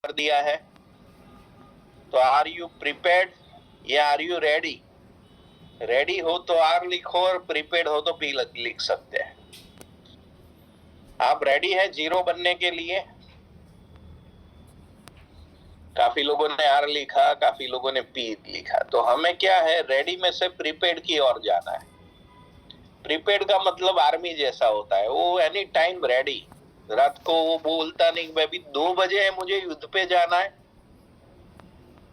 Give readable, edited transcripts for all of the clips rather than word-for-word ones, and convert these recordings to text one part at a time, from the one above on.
कर दिया है। तो आर यू प्रिपेयर्ड या आर यू रेडी? रेडी हो तो आर लिखो और प्रिपेयर्ड हो तो पी लिख सकते हैं। आप रेडी है जीरो बनने के लिए? काफी लोगों ने आर लिखा, काफी लोगों ने पी लिखा। तो हमें क्या है, रेडी में से प्रिपेयर्ड की ओर जाना है। प्रिपेयर्ड का मतलब आर्मी जैसा होता है, वो एनी टाइम रेडी। रात को वो बोलता नहीं मैं भी 2 बजे है मुझे युद्ध पे जाना है,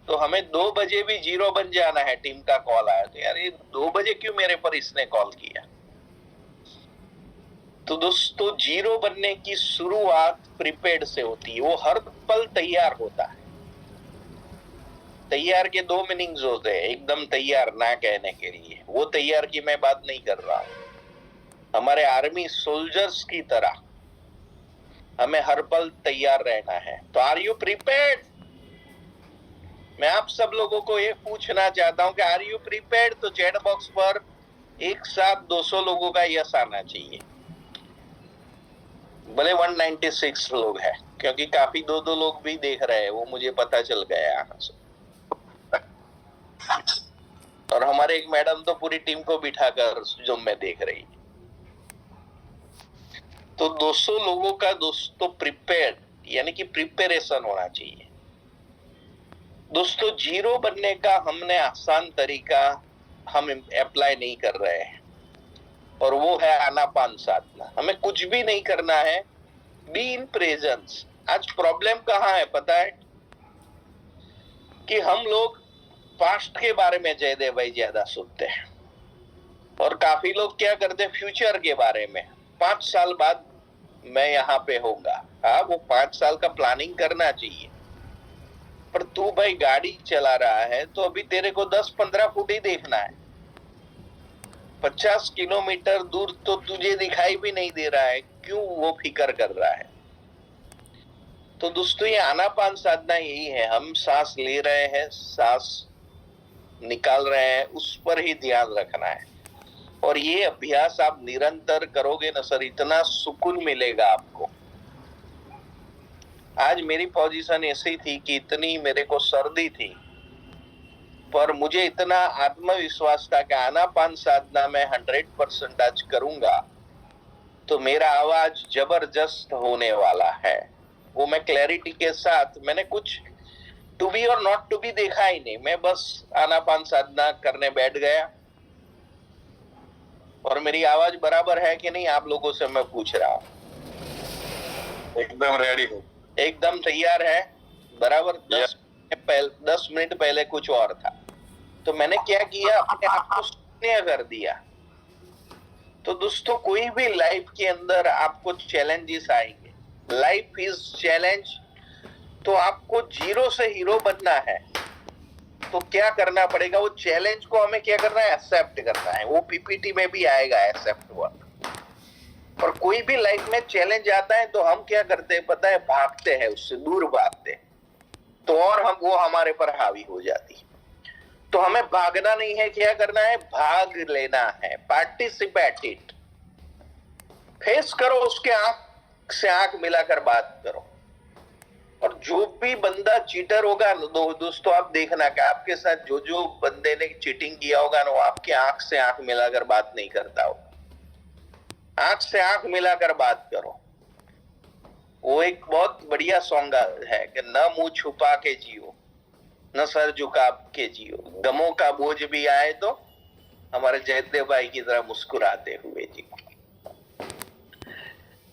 तो हमें 2 बजे भी जीरो बन जाना है। टीम का कॉल आया तो यार ये 2 बजे क्यों मेरे पर इसने कॉल किया? तो दोस्तों जीरो बनने की शुरुआत प्रिपेयर्ड से होती है। वो हर पल तैयार होता है। तैयार के 2 मीनिंग्स होते हैं। एकदम तैयार ना कहने के लिए, वो तैयार की मैं बात नहीं कर रहा हूं। हमारे आर्मी सोल्जर्स की तरह हमें हर पल तैयार रहना है। तो आर यू प्रिपेयर्ड? मैं आप सब लोगों को ये पूछना चाहता हूं कि आर यू प्रिपेयर्ड? तो चैट बॉक्स पर एक साथ 200 लोगों का यस आना चाहिए। भले 196 लोग हैं, क्योंकि काफी 2-2 लोग भी देख रहे हैं, वो मुझे पता चल गया यहाँ से। और हमारे एक मैडम तो पूरी टीम को बिठाकर जो मैं देख रही। तो 200 लोगों का दोस्तों प्रिपेयर्ड यानी कि प्रिपरेशन होना चाहिए। दोस्तों जीरो बनने का हमने आसान तरीका हम अप्लाई नहीं कर रहे हैं, और वो है आनापान साधना। हमें कुछ भी नहीं करना है, बी इन प्रेजेंस। आज प्रॉब्लम कहाँ है पता है? कि हम लोग पास्ट के बारे में जयदेव भाई ज्यादा सुनते हैं, और काफी लोग क्या करते हैं फ्यूचर के बारे में। 5 साल बाद मैं यहाँ पे होऊंगा। हाँ, वो 5 साल का प्लानिंग करना चाहिए, पर तू भाई गाड़ी चला रहा है तो अभी तेरे को 10-15 फुट ही देखना है। 50 किलोमीटर दूर तो तुझे दिखाई भी नहीं दे रहा है, क्यों वो फिक्र कर रहा है? तो दोस्तों ये आनापान साधना यही है। हम सांस ले रहे हैं, सांस निकाल रहे हैं, उस पर ही ध्यान रखना है। और ये अभ्यास आप निरंतर करोगे ना सर, इतना सुकून मिलेगा आपको। आज मेरी पोजीशन ऐसी थी कि इतनी मेरे को सर्दी थी, पर मुझे इतना आत्मविश्वास था कि आनापान साधना में 100% आज करूंगा तो मेरा आवाज जबरदस्त होने वाला है। वो मैं क्लैरिटी के साथ, मैंने कुछ टू बी और नॉट टू बी देखा ही नहीं। मैं बस आनापान साधना करने बैठ गया, और मेरी आवाज बराबर है कि नहीं आप लोगों से मैं पूछ रहा हूँ। एकदम रेडी हो, एकदम तैयार है बराबर। 10 मिनट पहले कुछ और था, तो मैंने क्या किया, अपने आप को शून्य कर दिया। तो दोस्तों कोई भी लाइफ के अंदर आपको चैलेंजेस आएंगे, लाइफ इज चैलेंज। तो आपको जीरो से हीरो बनना है, तो क्या करना पड़ेगा? वो चैलेंज को हमें क्या करना है? एक्सेप्ट करना है। वो पीपीटी में भी आएगा एक्सेप्ट वर्ड। और कोई भी लाइफ में चैलेंज आता है तो हम क्या करते हैं पता है? भागते हैं, उससे दूर भागते हैं, तो और हम वो हमारे पर हावी हो जाती है। तो हमें भागना नहीं है, क्या करना है? भाग लेना है। पार्टिसिपेट इट, फेस करो, उसके आंख से आंख मिलाकर बात करो। और जो भी बंदा चीटर होगा दोस्तों, आप देखना कि आपके साथ जो जो बंदे ने चीटिंग किया होगा ना, वो आपके आंख से आंख मिलाकर बात नहीं करता होगा। आंख से आंख मिलाकर बात करो। वो एक बहुत बढ़िया सॉन्ग है कि न मुंह छुपा के जियो, न सर झुका के जियो, गमों का बोझ भी आए तो हमारे जयदेव भाई की तरह मुस्कुराते हुए जियो।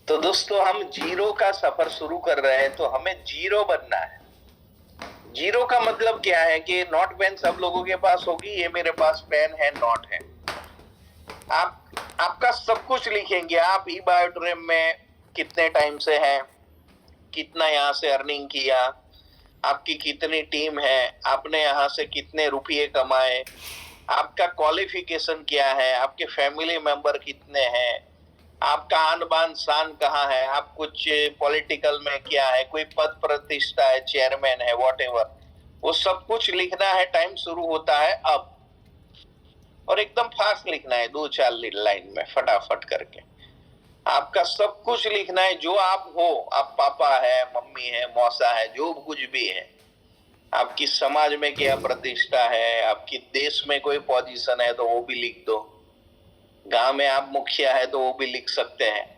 तो दोस्तों हम जीरो का सफर शुरू कर रहे हैं, तो हमें जीरो बनना है। जीरो का मतलब क्या है? कि नोट पेन सब लोगों के पास होगी, ये मेरे पास पेन है, नोट है। आपका सब कुछ लिखेंगे। आप ई बायोट्रेम में कितने टाइम से हैं, कितना यहाँ से अर्निंग किया, आपकी कितनी टीम है, आपने यहाँ से कितने रुपये कमाए, आपका क्वालिफिकेशन क्या है, आपके फैमिली मेंबर कितने हैं, आपका आन बान शान कहाँ है, आप कुछ पॉलिटिकल में क्या है, कोई पद प्रतिष्ठा है, चेयरमैन है, व्हाटएवर, वो सब कुछ लिखना है। टाइम शुरू होता है अब, और एकदम फास्ट लिखना है, 2-4 लाइन में फटाफट करके। आपका सब कुछ लिखना है, जो आप हो, आप पापा है, मम्मी है, मौसा है, जो कुछ भी है, आपकी समाज में क्या प्रतिष्ठा है, आपकी देश में कोई पोजीशन है तो वो भी लिख दो, गांव में आप मुखिया है तो वो भी लिख सकते हैं।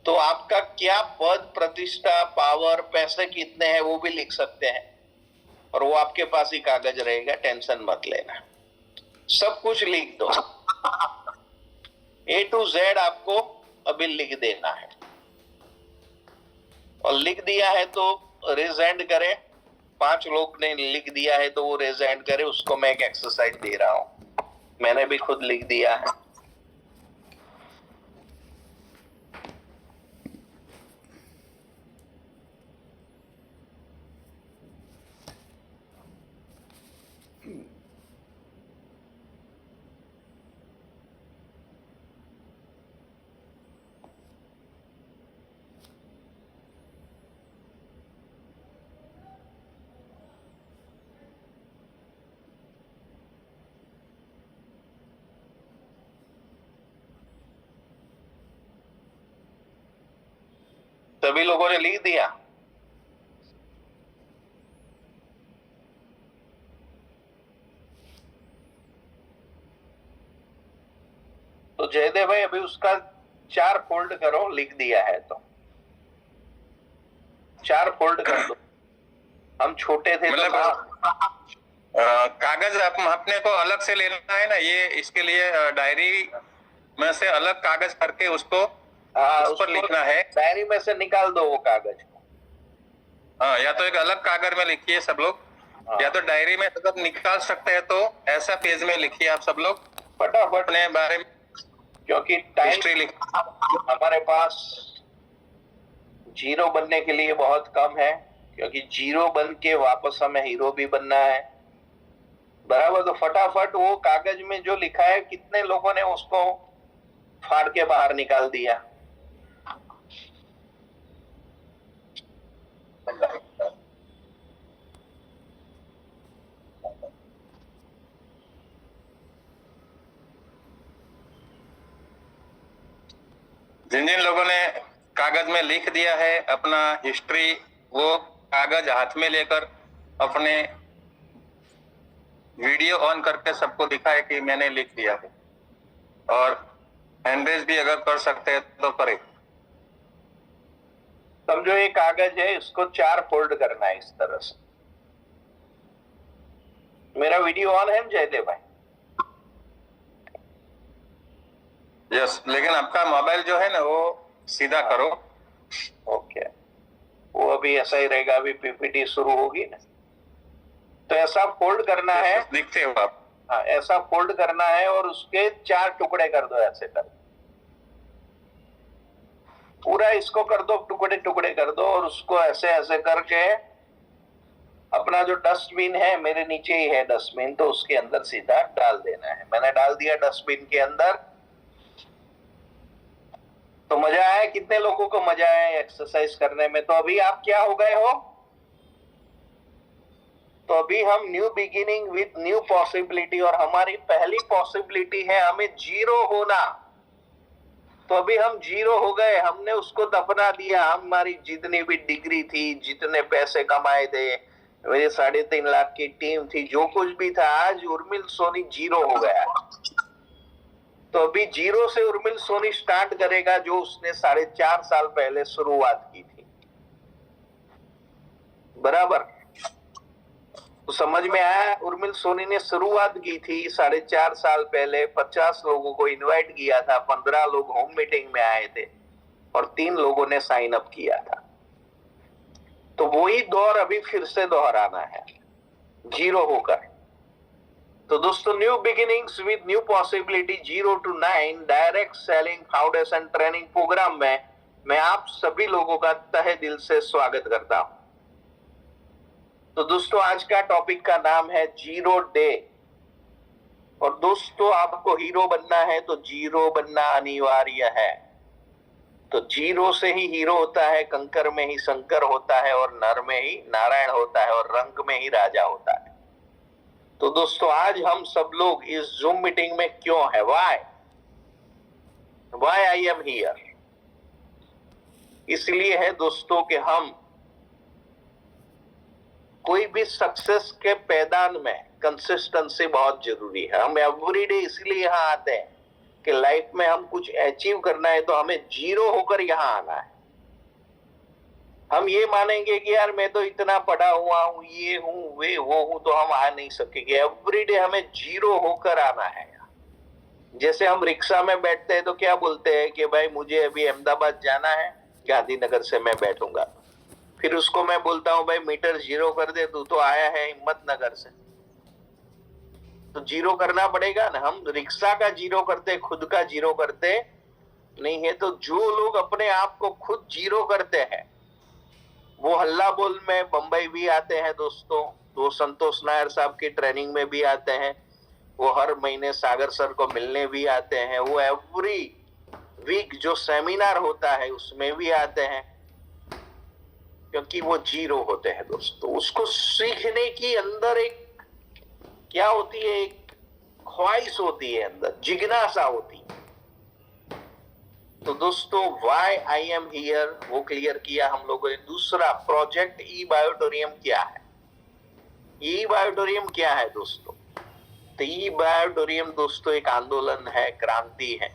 तो आपका क्या पद, प्रतिष्ठा, पावर, पैसे कितने हैं वो भी लिख सकते हैं, और वो आपके पास ही कागज रहेगा, टेंशन मत लेना, सब कुछ लिख दो। A to Z आपको अभी लिख देना है, और लिख दिया है तो रेज हैंड करे। 5 लोग ने लिख दिया है तो वो रेज हैंड करे, उसको मैं एक एक्सरसाइज दे रहा हूं, मैंने भी खुद लिख दिया है। सभी लोगों ने लिख दिया? तो जयदेव भाई अभी उसका 4 फोल्ड करो, लिख दिया है तो 4 फोल्ड कर दो। हम छोटे थे मतलब कागज अपने को अलग से लेना है ना, ये इसके लिए डायरी में से अलग कागज करके उसको उस पर लिखना है। डायरी में से निकाल दो वो कागज को। हाँ, या तो एक अलग कागज में लिखिए सब लोग, या तो डायरी में अगर निकाल सकते हैं तो ऐसा पेज में लिखिए आप सब लोग फटाफट अपने बारे में, क्योंकि टाइम हिस्ट्री लिख हमारे पास जीरो बनने के लिए बहुत कम है, क्योंकि जीरो बन के वापस हमें हीरो भी बनना है, बराबर। तो फटाफट वो कागज में जो लिखा है, कितने लोगों ने उसको फाड़ के बाहर निकाल दिया? जिन जिन लोगों ने कागज में लिख दिया है अपना हिस्ट्री, वो कागज हाथ में लेकर अपने वीडियो ऑन करके सबको दिखाए कि मैंने लिख दिया है, और हैंड रेज भी अगर कर सकते हैं तो करें। समझो ये कागज है, इसको 4 फोल्ड करना है इस तरह से। मेरा वीडियो ऑन है जयदेव भाई? यस, लेकिन आपका मोबाइल जो है ना वो सीधा करो। ओके, वो अभी ऐसा ही रहेगा, अभी पीपीटी शुरू होगी ना, तो ऐसा फोल्ड करना है। दिखते हो आप? हाँ, ऐसा फोल्ड करना है और उसके 4 टुकड़े कर दो, ऐसे कर पूरा इसको कर दो, टुकड़े टुकड़े कर दो, और उसको ऐसे ऐसे करके अपना जो डस्टबिन है, मेरे नीचे ही है डस्टबिन, तो उसके अंदर सीधा डाल देना है। मैंने डाल दिया डस्टबिन के अंदर। तो मजा आया? कितने लोगों को मजा आया एक्सरसाइज करने में? तो अभी आप क्या हो गए हो? तो अभी हम new beginning with new possibility, और हमारी पहली पॉसिबिलिटी है हमें जीरो होना। तो अभी हम जीरो हो गए, हमने उसको दफना दिया। हमारी जितनी भी डिग्री थी, जितने पैसे कमाए थे, मेरे 3.5 लाख की टीम थी, जो कुछ भी था, आज उर्मिल सोनी जीरो हो गया। तो अभी जीरो से उर्मिल सोनी स्टार्ट करेगा, जो उसने 4.5 साल पहले शुरुआत की थी, बराबर। तो समझ में आया? उर्मिल सोनी ने शुरुआत की थी 4.5 साल पहले, 50 लोगों को इनवाइट किया था, 15 लोग होम मीटिंग में आए थे, और 3 लोगों ने साइन अप किया था। तो वही दौर अभी फिर से दोहराना है, जीरो होकर। तो दोस्तों, new beginnings with new possibility 0 to 9 direct selling foundation training programme में मैं आप सभी लोगों का तहे दिल से स्वागत करता हूं। तो दोस्तों, आज का टॉपिक का नाम है जीरो डे। और दोस्तों, आपको हीरो बनना है तो जीरो बनना अनिवार्य है। तो जीरो से ही हीरो होता है, कंकर में ही शंकर होता है, और नर में ही नारायण होता है, और रंग में ही राजा होता है। तो दोस्तों, आज हम सब लोग इस जूम मीटिंग में क्यों है? Why I am here. इसलिए है दोस्तों कि हम कोई भी सक्सेस के पैदान में कंसिस्टेंसी बहुत जरूरी है। हम एवरीडे इसलिए यहाँ आते हैं कि लाइफ में हम कुछ अचीव करना है तो हमें जीरो होकर यहाँ आना है। हम ये मानेंगे कि यार मैं तो इतना पढ़ा हुआ हूँ, ये हूँ, वे वो हूँ, तो हम आ नहीं सकेंगे। एवरीडे हमें जीरो होकर आना है। जैसे हम रिक्शा में बैठते हैं तो क्या बोलते हैं कि भाई मुझे अभी अहमदाबाद जाना है, गांधीनगर से मैं बैठूंगा। फिर उसको मैं बोलता हूँ भाई मीटर जीरो कर दे, तू तो आया है हिम्मतनगर से, तो जीरो करना पड़ेगा ना। हम रिक्शा का जीरो करते, खुद का जीरो करते नहीं है। तो जो लोग अपने आप को खुद जीरो करते हैं वो हल्ला बोल में बंबई भी आते हैं दोस्तों, वो संतोष नायर साहब की ट्रेनिंग में भी आते हैं, वो हर महीने सागर सर को मिलने भी आते हैं, वो एवरी वीक जो सेमिनार होता है उसमें भी आते हैं, क्योंकि वो जीरो होते हैं दोस्तों। उसको सीखने की अंदर एक क्या होती है, एक ख्वाहिश होती है, अंदर जिज्ञासा होती है। तो दोस्तों व्हाई आई एम हियर वो क्लियर किया हम लोगों ने। दूसरा, प्रोजेक्ट ई बायोटोरियम क्या है। ई बायोटोरियम क्या है दोस्तों? तो ई बायोटोरियम दोस्तों एक आंदोलन है, क्रांति है।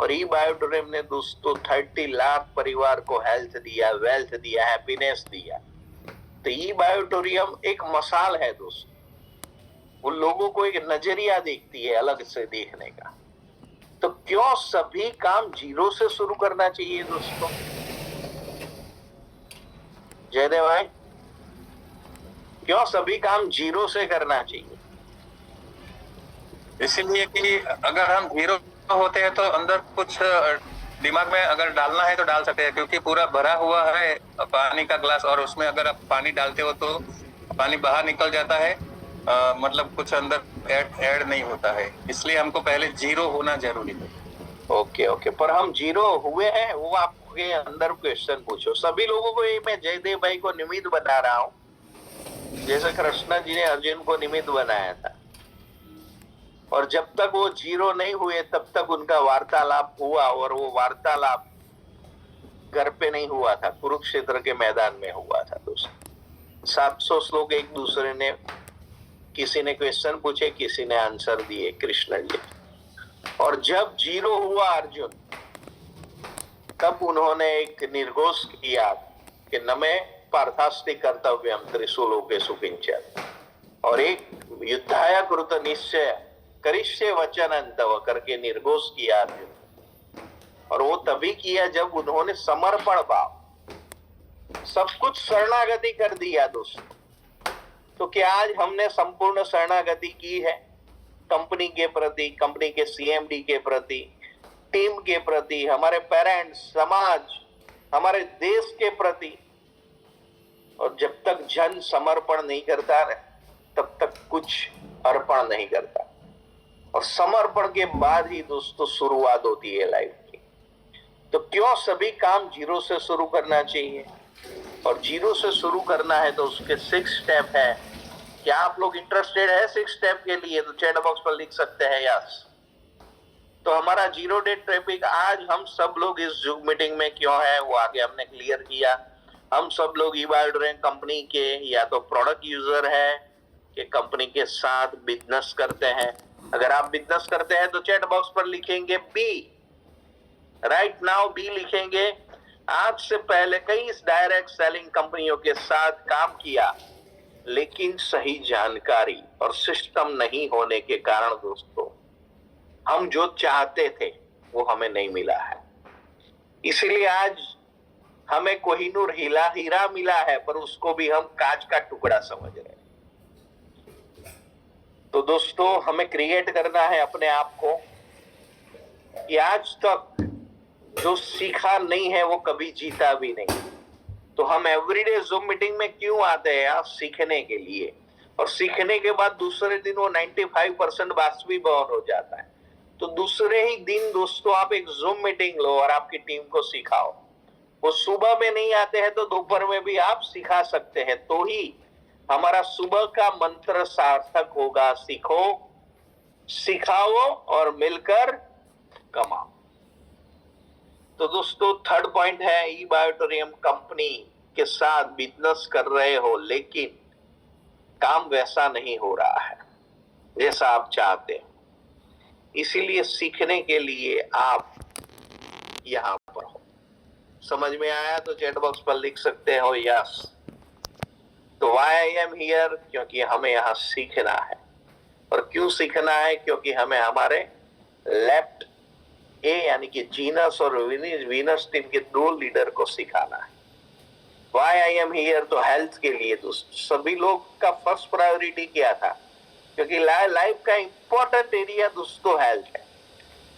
और ई बायोटोरियम ने दोस्तों 30 लाख परिवार को हेल्थ दिया, वेल्थ दिया, हैप्पीनेस दिया। तो ई बायोटोरियम एक मसाल है दोस्तों, उन लोगों को एक नजरिया देखती है अलग से देखने का। तो क्यों सभी काम जीरो से शुरू करना चाहिए दोस्तों? जयदेव भाई, क्यों सभी काम जीरो से करना चाहिए? इसीलिए कि अगर हम जीरो होते हैं तो अंदर कुछ दिमाग में अगर डालना है तो डाल सकते हैं, क्योंकि पूरा भरा हुआ है पानी का ग्लास, और उसमें अगर आप पानी डालते हो तो पानी बाहर निकल जाता है, मतलब कुछ अंदर ऐड नहीं होता है। इसलिए हमको पहले जीरो होना जरूरी है। ओके ओके, पर हम जीरो हुए हैं वो आपके अंदर क्वेश्चन पूछो। सभी लोगों को ये मैं जयदेव भाई को निमित्त बता रहा हूँ, जैसे कृष्ण जी ने अर्जुन को निमित्त बनाया था। और जब तक वो जीरो नहीं हुए तब तक उनका वार्तालाप हुआ, और वो वार्तालाप घर पे नहीं हुआ था, कुरुक्षेत्र के मैदान में हुआ था दोस्तों। 700 श्लोक एक दूसरे ने, किसी ने क्वेश्चन पूछे, किसी ने आंसर दिए, कृष्ण जी। और जब जीरो हुआ अर्जुन, तब उन्होंने एक निर्घोष किया कि न में पार्थास्ति कर्तव्यम त्रिशूलोकेषु किंचन, और एक युद्धाय कृत निश्चय करिष्ये वचनं तव करके निर्घोष किया अर्जुन। और वो तभी किया जब उन्होंने समर्पण भाव, सब कुछ शरणागति कर दिया दोस्तों। तो क्या आज हमने संपूर्ण शरणागति की है कंपनी के प्रति, कंपनी के सीएमडी के प्रति, टीम के प्रति, हमारे पेरेंट्स, समाज, हमारे देश के प्रति? और जब तक जन समर्पण नहीं करता है तब तक कुछ अर्पण नहीं करता। और समर्पण के बाद ही दोस्तों शुरुआत होती है लाइफ की। तो क्यों सभी काम जीरो से शुरू करना चाहिए? और जीरो से शुरू करना है तो उसके 6 स्टेप है। क्या आप लोग इंटरेस्टेड है 6 स्टेप के लिए? तो चैट बॉक्स पर लिख सकते हैं यस। तो हमारा जीरो डे ट्रैफिक आज हम सब लोग इस जूम मीटिंग में क्यों है वो आगे हमने क्लियर किया। हम सब लोग ई-बायोटोरियम कंपनी के या तो प्रोडक्ट यूजर है कि कंपनी के साथ बिजनेस करते हैं। अगर आप बिजनेस करते हैं तो चैट बॉक्स पर लिखेंगे बी, राइट नाउ बी लिखेंगे। आज से पहले कई डायरेक्ट सेलिंग कंपनियों के साथ काम किया, लेकिन सही जानकारी और सिस्टम नहीं होने के कारण दोस्तों हम जो चाहते थे वो हमें नहीं मिला है। इसलिए आज हमें कोहिनूर हीरा मिला है, पर उसको भी हम कांच का टुकड़ा समझ रहे हैं। तो दोस्तों हमें क्रिएट करना है अपने आप को कि आज तक जो सीखा नहीं है वो कभी जीता भी नहीं। तो हम एवरीडे जूम मीटिंग में क्यों आते हैं यार? सीखने के लिए। और सीखने के बाद दूसरे दिन वो 95% बाष्पीभवन हो जाता है। तो दूसरे ही दिन दोस्तों आप एक जूम मीटिंग लो और आपकी टीम को सिखाओ। वो सुबह में नहीं आते हैं तो दोपहर में भी आप सिखा सकते हैं, तो ही हमारा सुबह का मंत्र सार्थक होगा। सीखो, सिखाओ और मिलकर कमाओ। तो दोस्तों थर्ड पॉइंट है, ई बायोटोरियम कंपनी के साथ बिजनेस कर रहे हो लेकिन काम वैसा नहीं हो रहा है जैसा आप चाहते हो, इसीलिए सीखने के लिए आप यहाँ पर हो। समझ में आया तो चैट बॉक्स पर लिख सकते हो यस। तो व्हाई आई एम हियर, क्योंकि हमें यहाँ सीखना है। और क्यों सीखना है? क्योंकि हमें हमारे लेफ्ट ए यानी कि जीनस और वीनस टीम के 2 लीडर को सिखाना है। व्हाई आई एम हियर, तो हेल्थ के लिए दोस्तों सभी लोग का फर्स्ट प्रायोरिटी क्या था? क्योंकि लाइफ का इंपॉर्टेंट एरिया दोस्तों हेल्थ है।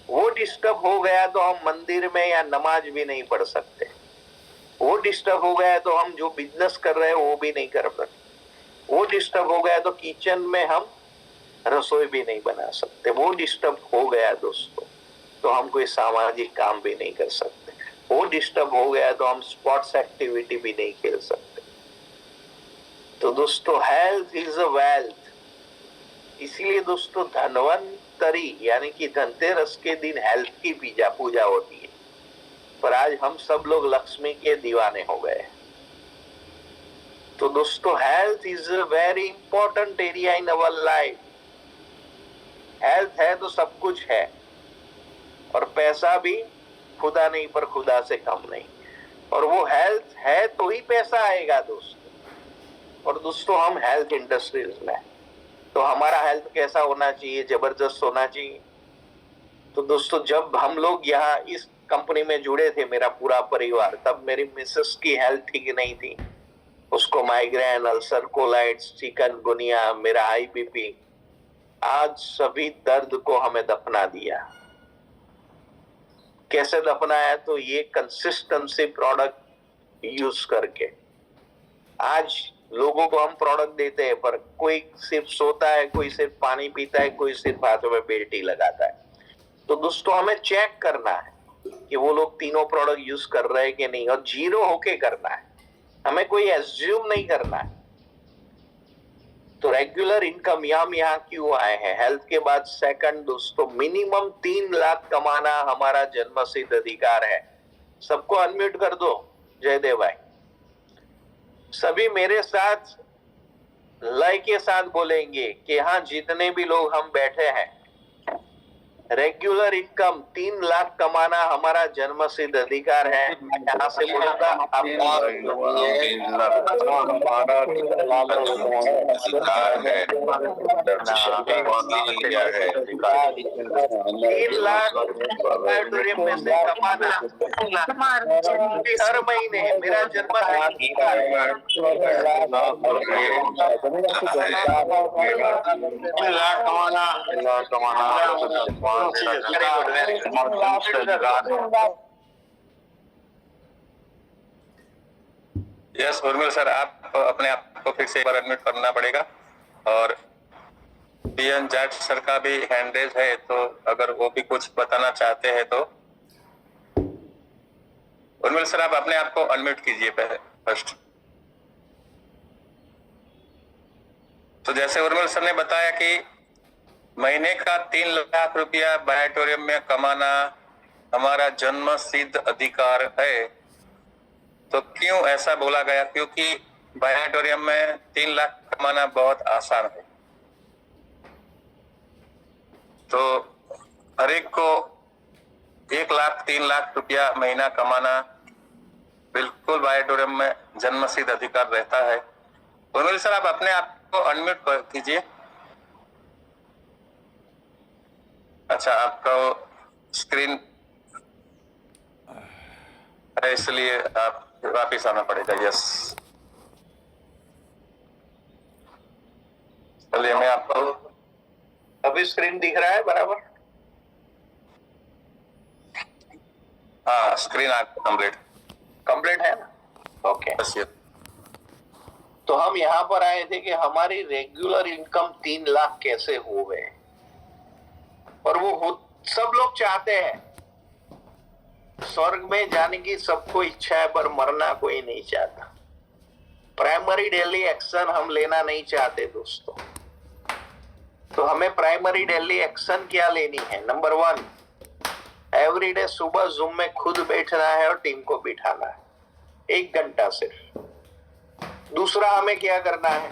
वो डिस्टर्ब हो गया तो हम मंदिर में या नमाज भी नहीं पढ़ सकते। वो डिस्टर्ब हो गया तो हम जो बिजनेस कर रहे हैं वो भी नहीं कर सकते। वो डिस्टर्ब हो गया तो किचन में हम रसोई भी नहीं बना सकते। वो डिस्टर्ब हो गया दोस्तों तो हम कोई सामाजिक काम भी नहीं कर सकते। वो डिस्टर्ब हो गया तो हम स्पोर्ट्स एक्टिविटी भी नहीं खेल सकते। तो दोस्तों हेल्थ इज अ वेल्थ, इसीलिए दोस्तों धनवंतरी यानी कि धनतेरस के दिन हेल्थ की पूजा होती है। पर आज हम सब लोग लक्ष्मी के दीवाने हो गए। तो दोस्तों health is a very important area in our life. Health है तो सब कुछ है, और पैसा भी खुदा नहीं पर खुदा से कम नहीं। और वो हेल्थ है तो ही पैसा आएगा दोस्तों। और दोस्तों हम हेल्थ इंडस्ट्रीज में, तो हमारा हेल्थ कैसा होना चाहिए? जबरदस्त होना चाहिए। तो दोस्तों जब हम लोग यहाँ इस कंपनी में जुड़े थे, मेरा पूरा परिवार, तब मेरी मिसेस की हेल्थ ठीक नहीं थी। उसको माइग्रेन, अल्सर कोलाइट्स, चिकनगुनिया, मेरा हाई बीपी, आज सभी दर्द को हमें दफना दिया। कैसे दफनाया? तो ये कंसिस्टेंसी प्रोडक्ट यूज करके। आज लोगों को हम प्रोडक्ट देते हैं पर कोई सिर्फ सोता है, कोई सिर्फ पानी पीता है, कोई सिर्फ हाथों में बेल्टी लगाता है। तो दोस्तों हमें चेक करना है कि वो लोग तीनों प्रोडक्ट यूज कर रहे हैं कि नहीं, और जीरो होके करना है। हमें कोई एज्यूम नहीं करना है। तो रेगुलर इनकम यहाँ क्यों आए हैं? हेल्थ के बाद सेकंड दोस्तों मिनिमम 3 लाख कमाना हमारा जन्मसिद्ध अधिकार है। सबको अनम्यूट कर दो। जयदेव भाई, सभी मेरे साथ लय के साथ बोलेंगे कि हाँ, जितने भी लोग हम बैठे हैं, रेगुलर इनकम 3 लाख कमाना हमारा जन्मसिद्ध अधिकार है। यहाँ से बोलूंगा तीन लाख में से कमाना हर महीने मेरा जन्मसिद्ध अधिकार। यस उर्मिल सर, आप अपने आप को फिर से एक बार एडमिट करना पड़ेगा। और पीएन जाट सर का भी हैंड रेज है, तो अगर वो भी कुछ बताना चाहते हैं तो उर्मिल सर आप अपने आप को अनम्यूट कीजिए पहले फर्स्ट। तो जैसे उर्मिल सर ने बताया कि महीने का 3 लाख रुपया बायोटोरियम में कमाना हमारा जन्म सिद्ध अधिकार है, तो क्यों ऐसा बोला गया? क्योंकि बायोटोरियम में 3 लाख कमाना बहुत आसान है। तो हर एक को 1 लाख 3 लाख रुपया महीना कमाना बिल्कुल बायोटोरियम में जन्म सिद्ध अधिकार रहता है। उर्मिल सर आप अपने आप को अनम्यूट कर कीजिए। अच्छा, आपका स्क्रीन है इसलिए आप वापिस आना पड़ेगा। यस, चलिए मैं आपको अभी स्क्रीन दिख रहा है बराबर? हाँ, स्क्रीन कंप्लीट है ना? ओके। yes. तो हम यहाँ पर आए थे कि हमारी रेगुलर इनकम 3 लाख कैसे हो गए, और वो सब लोग चाहते हैं। स्वर्ग में जाने की सबको इच्छा है पर मरना कोई नहीं चाहता। प्राइमरी डेली एक्शन हम लेना नहीं चाहते दोस्तों। तो हमें प्राइमरी डेली एक्शन क्या लेनी है? नंबर 1, एवरीडे सुबह जूम में खुद बैठना है और टीम को बिठाना है 1 घंटा सिर्फ। दूसरा हमें क्या करना है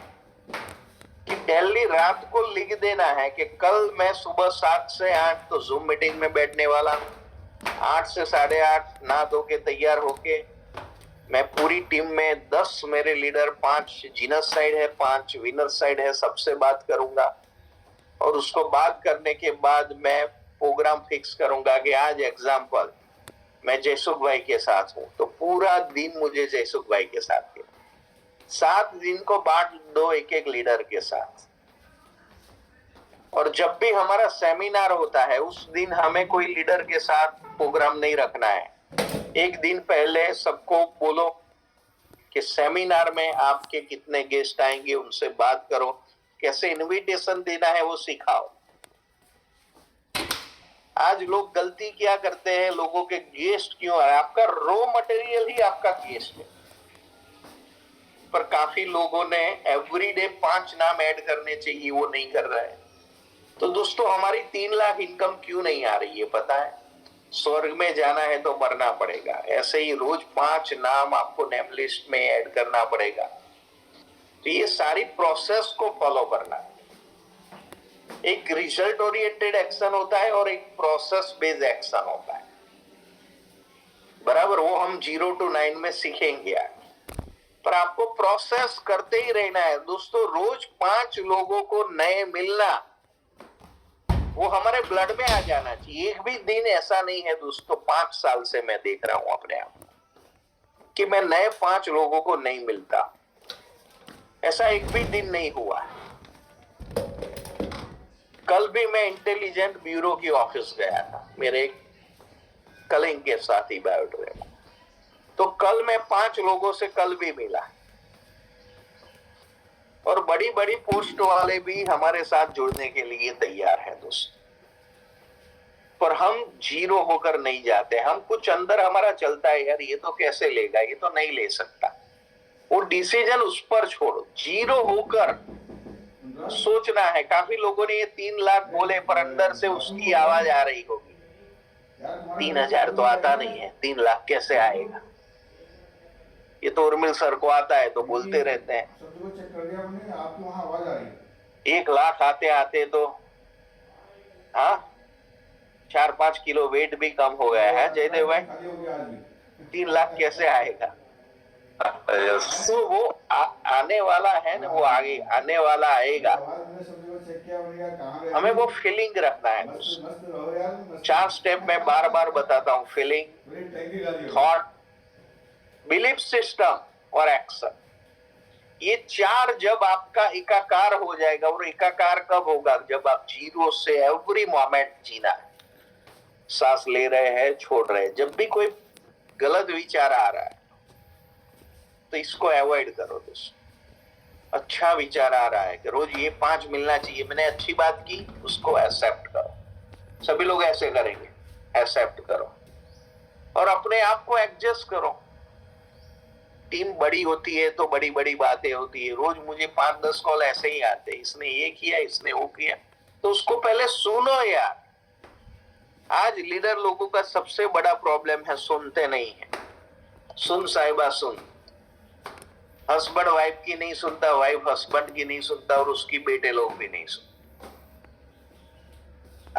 कि डेली रात को लिख देना है कि कल मैं सुबह 7 से 8 तो जूम मीटिंग में बैठने वाला हूँ, 8 से 8:30 नहा धो के तैयार होके मैं पूरी टीम में 10 मेरे लीडर, 5 जीनस साइड है, 5 विनर साइड है, सबसे बात करूंगा। और उसको बात करने के बाद मैं प्रोग्राम फिक्स करूंगा कि आज एग्जाम्पल मैं जयसुख भाई के साथ हूं तो पूरा दिन मुझे जयसुख भाई के साथ के 7 दिन को बांट दो एक एक लीडर के साथ। और जब भी हमारा सेमिनार होता है उस दिन हमें कोई लीडर के साथ प्रोग्राम नहीं रखना है। एक दिन पहले सबको बोलो कि सेमिनार में आपके कितने गेस्ट आएंगे, उनसे बात करो, कैसे इनविटेशन देना है वो सिखाओ। आज लोग गलती क्या करते हैं, लोगों के गेस्ट क्यों आ रहे हैं? आपका रॉ मटेरियल ही आपका गेस्ट है, पर काफी लोगों ने एवरीडे 5 नाम ऐड करने चाहिए, वो नहीं कर रहे हैं। तो दोस्तों हमारी 3 लाख इनकम क्यों नहीं आ रही है पता है? स्वर्ग में जाना है तो मरना पड़ेगा। ऐसे ही रोज 5 नाम आपको नेम लिस्ट में ऐड करना पड़ेगा। तो ये सारी प्रोसेस को फॉलो करना है। एक रिजल्ट ओरिएंटेड एक्शन होता है और एक प्रोसेस बेस्ड एक्शन होता है, बराबर। वो हम 0 to 9 में सीखेंगे आज, पर आपको प्रोसेस करते ही रहना है दोस्तों। रोज 5 लोगों को नए मिलना, वो हमारे ब्लड में आ जाना चाहिए। एक भी दिन ऐसा नहीं है दोस्तों, 5 साल से मैं देख रहा हूं अपने आप कि मैं नए 5 लोगों को नहीं मिलता, ऐसा एक भी दिन नहीं हुआ। कल भी मैं इंटेलिजेंट ब्यूरो की ऑफिस गया था मेरे एक कलिंग के साथी बायोट्रेड, तो कल मैं 5 लोगों से कल भी मिला और बड़ी बड़ी पोस्ट वाले भी हमारे साथ जुड़ने के लिए तैयार हैं दोस्त। पर हम 0 होकर नहीं जाते, हम कुछ अंदर हमारा चलता है, यार ये तो कैसे लेगा, ये तो नहीं ले सकता। वो डिसीजन उस पर छोड़ो, 0 होकर सोचना है। काफी लोगों ने ये 3 लाख बोले, पर अंदर से उसकी आवाज आ रही होगी 3000 तो आता नहीं है, 3 लाख कैसे आएगा? ये तो उर्मिल सर को आता है तो बोलते रहते हैं। 1 लाख आते आते तो 4-5 किलो वेट भी कम हो गया है जयदेव भाई। 3 लाख कैसे आएगा? तो वो आने वाला है ना, वो आगे आने वाला आएगा। हमें वो फीलिंग रखना है। 4 स्टेप मैं बार बार बताता हूँ, फीलिंग, थॉट, बिलीफ सिस्टम और एक्शन। ये 4 जब आपका एकाकार हो जाएगा, और एकाकार कब होगा? जब आप 0 से एवरी मोमेंट जीना है। सांस ले रहे हैं, छोड़ रहे हैं, जब भी कोई गलत विचार आ रहा है तो इसको अवॉइड करो दोस्तों। अच्छा विचार आ रहा है कि रोज ये 5 मिलना चाहिए, मैंने अच्छी बात की, उसको एक्सेप्ट करो। सभी लोग ऐसे करेंगे, एक्सेप्ट करो और अपने आप को एडजस्ट करो। टीम बड़ी होती है तो बड़ी बड़ी बातें होती है। रोज मुझे 5-10 कॉल ऐसे ही आते हैं, इसने ये किया, इसने वो किया, तो उसको पहले सुनो यार। आज लीडर लोगों का सबसे बड़ा प्रॉब्लम है, सुनते नहीं है। सुन साहिबा सुन। हस्बैंड वाइफ की नहीं सुनता, वाइफ हस्बैंड की नहीं सुनता, और उसकी बेटे लोग भी नहीं सुनते।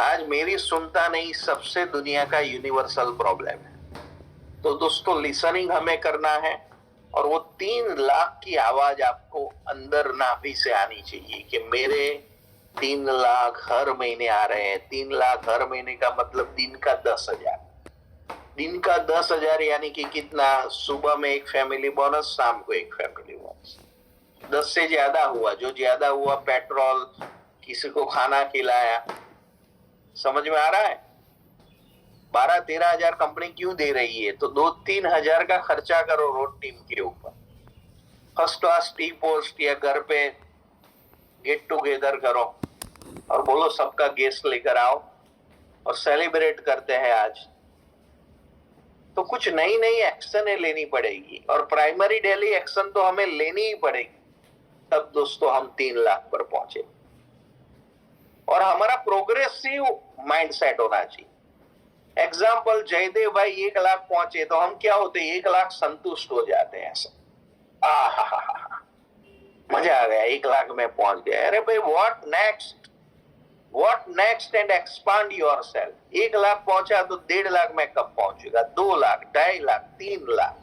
आज मेरी सुनता नहीं सबसे दुनिया का यूनिवर्सल प्रॉब्लम है। तो दोस्तों लिसनिंग हमें करना है, और वो 3 लाख की आवाज आपको अंदर नाभि से आनी चाहिए कि मेरे 3 लाख हर महीने आ रहे हैं। 3 लाख हर महीने का मतलब दिन का 10,000। दिन का 10,000 यानी कि कितना? सुबह में एक फैमिली बोनस, शाम को एक फैमिली बोनस। 10 से ज्यादा हुआ, जो ज्यादा हुआ पेट्रोल, किसी को खाना खिलाया। समझ में आ रहा है? 12-13 हजार कंपनी क्यों दे रही है? तो 2-3 हजार का खर्चा करो रोड टीम के ऊपर। फर्स्ट क्लास टी पोस्ट या घर पे गेट टुगेदर करो और बोलो सबका गेस्ट लेकर आओ और सेलिब्रेट करते हैं आज। तो कुछ नई नई एक्शन लेनी पड़ेगी, और प्राइमरी डेली एक्शन तो हमें लेनी ही पड़ेगी, तब दोस्तों हम 3 लाख पर पहुंचे। और हमारा प्रोग्रेसिव माइंडसेट होना चाहिए। एग्जाम्पल, जयदेव भाई 1 लाख पहुंचे तो हम क्या होते, 1 लाख संतुष्ट हो जाते हैं ऐसा, मजा आ गया, 1 लाख में पहुंच गया। अरे भाई what next and expand yourself. 1 lakh पहुंचा तो 1.5 लाख में कब पहुंचेगा, 2 लाख, 2.5 लाख, 3 लाख।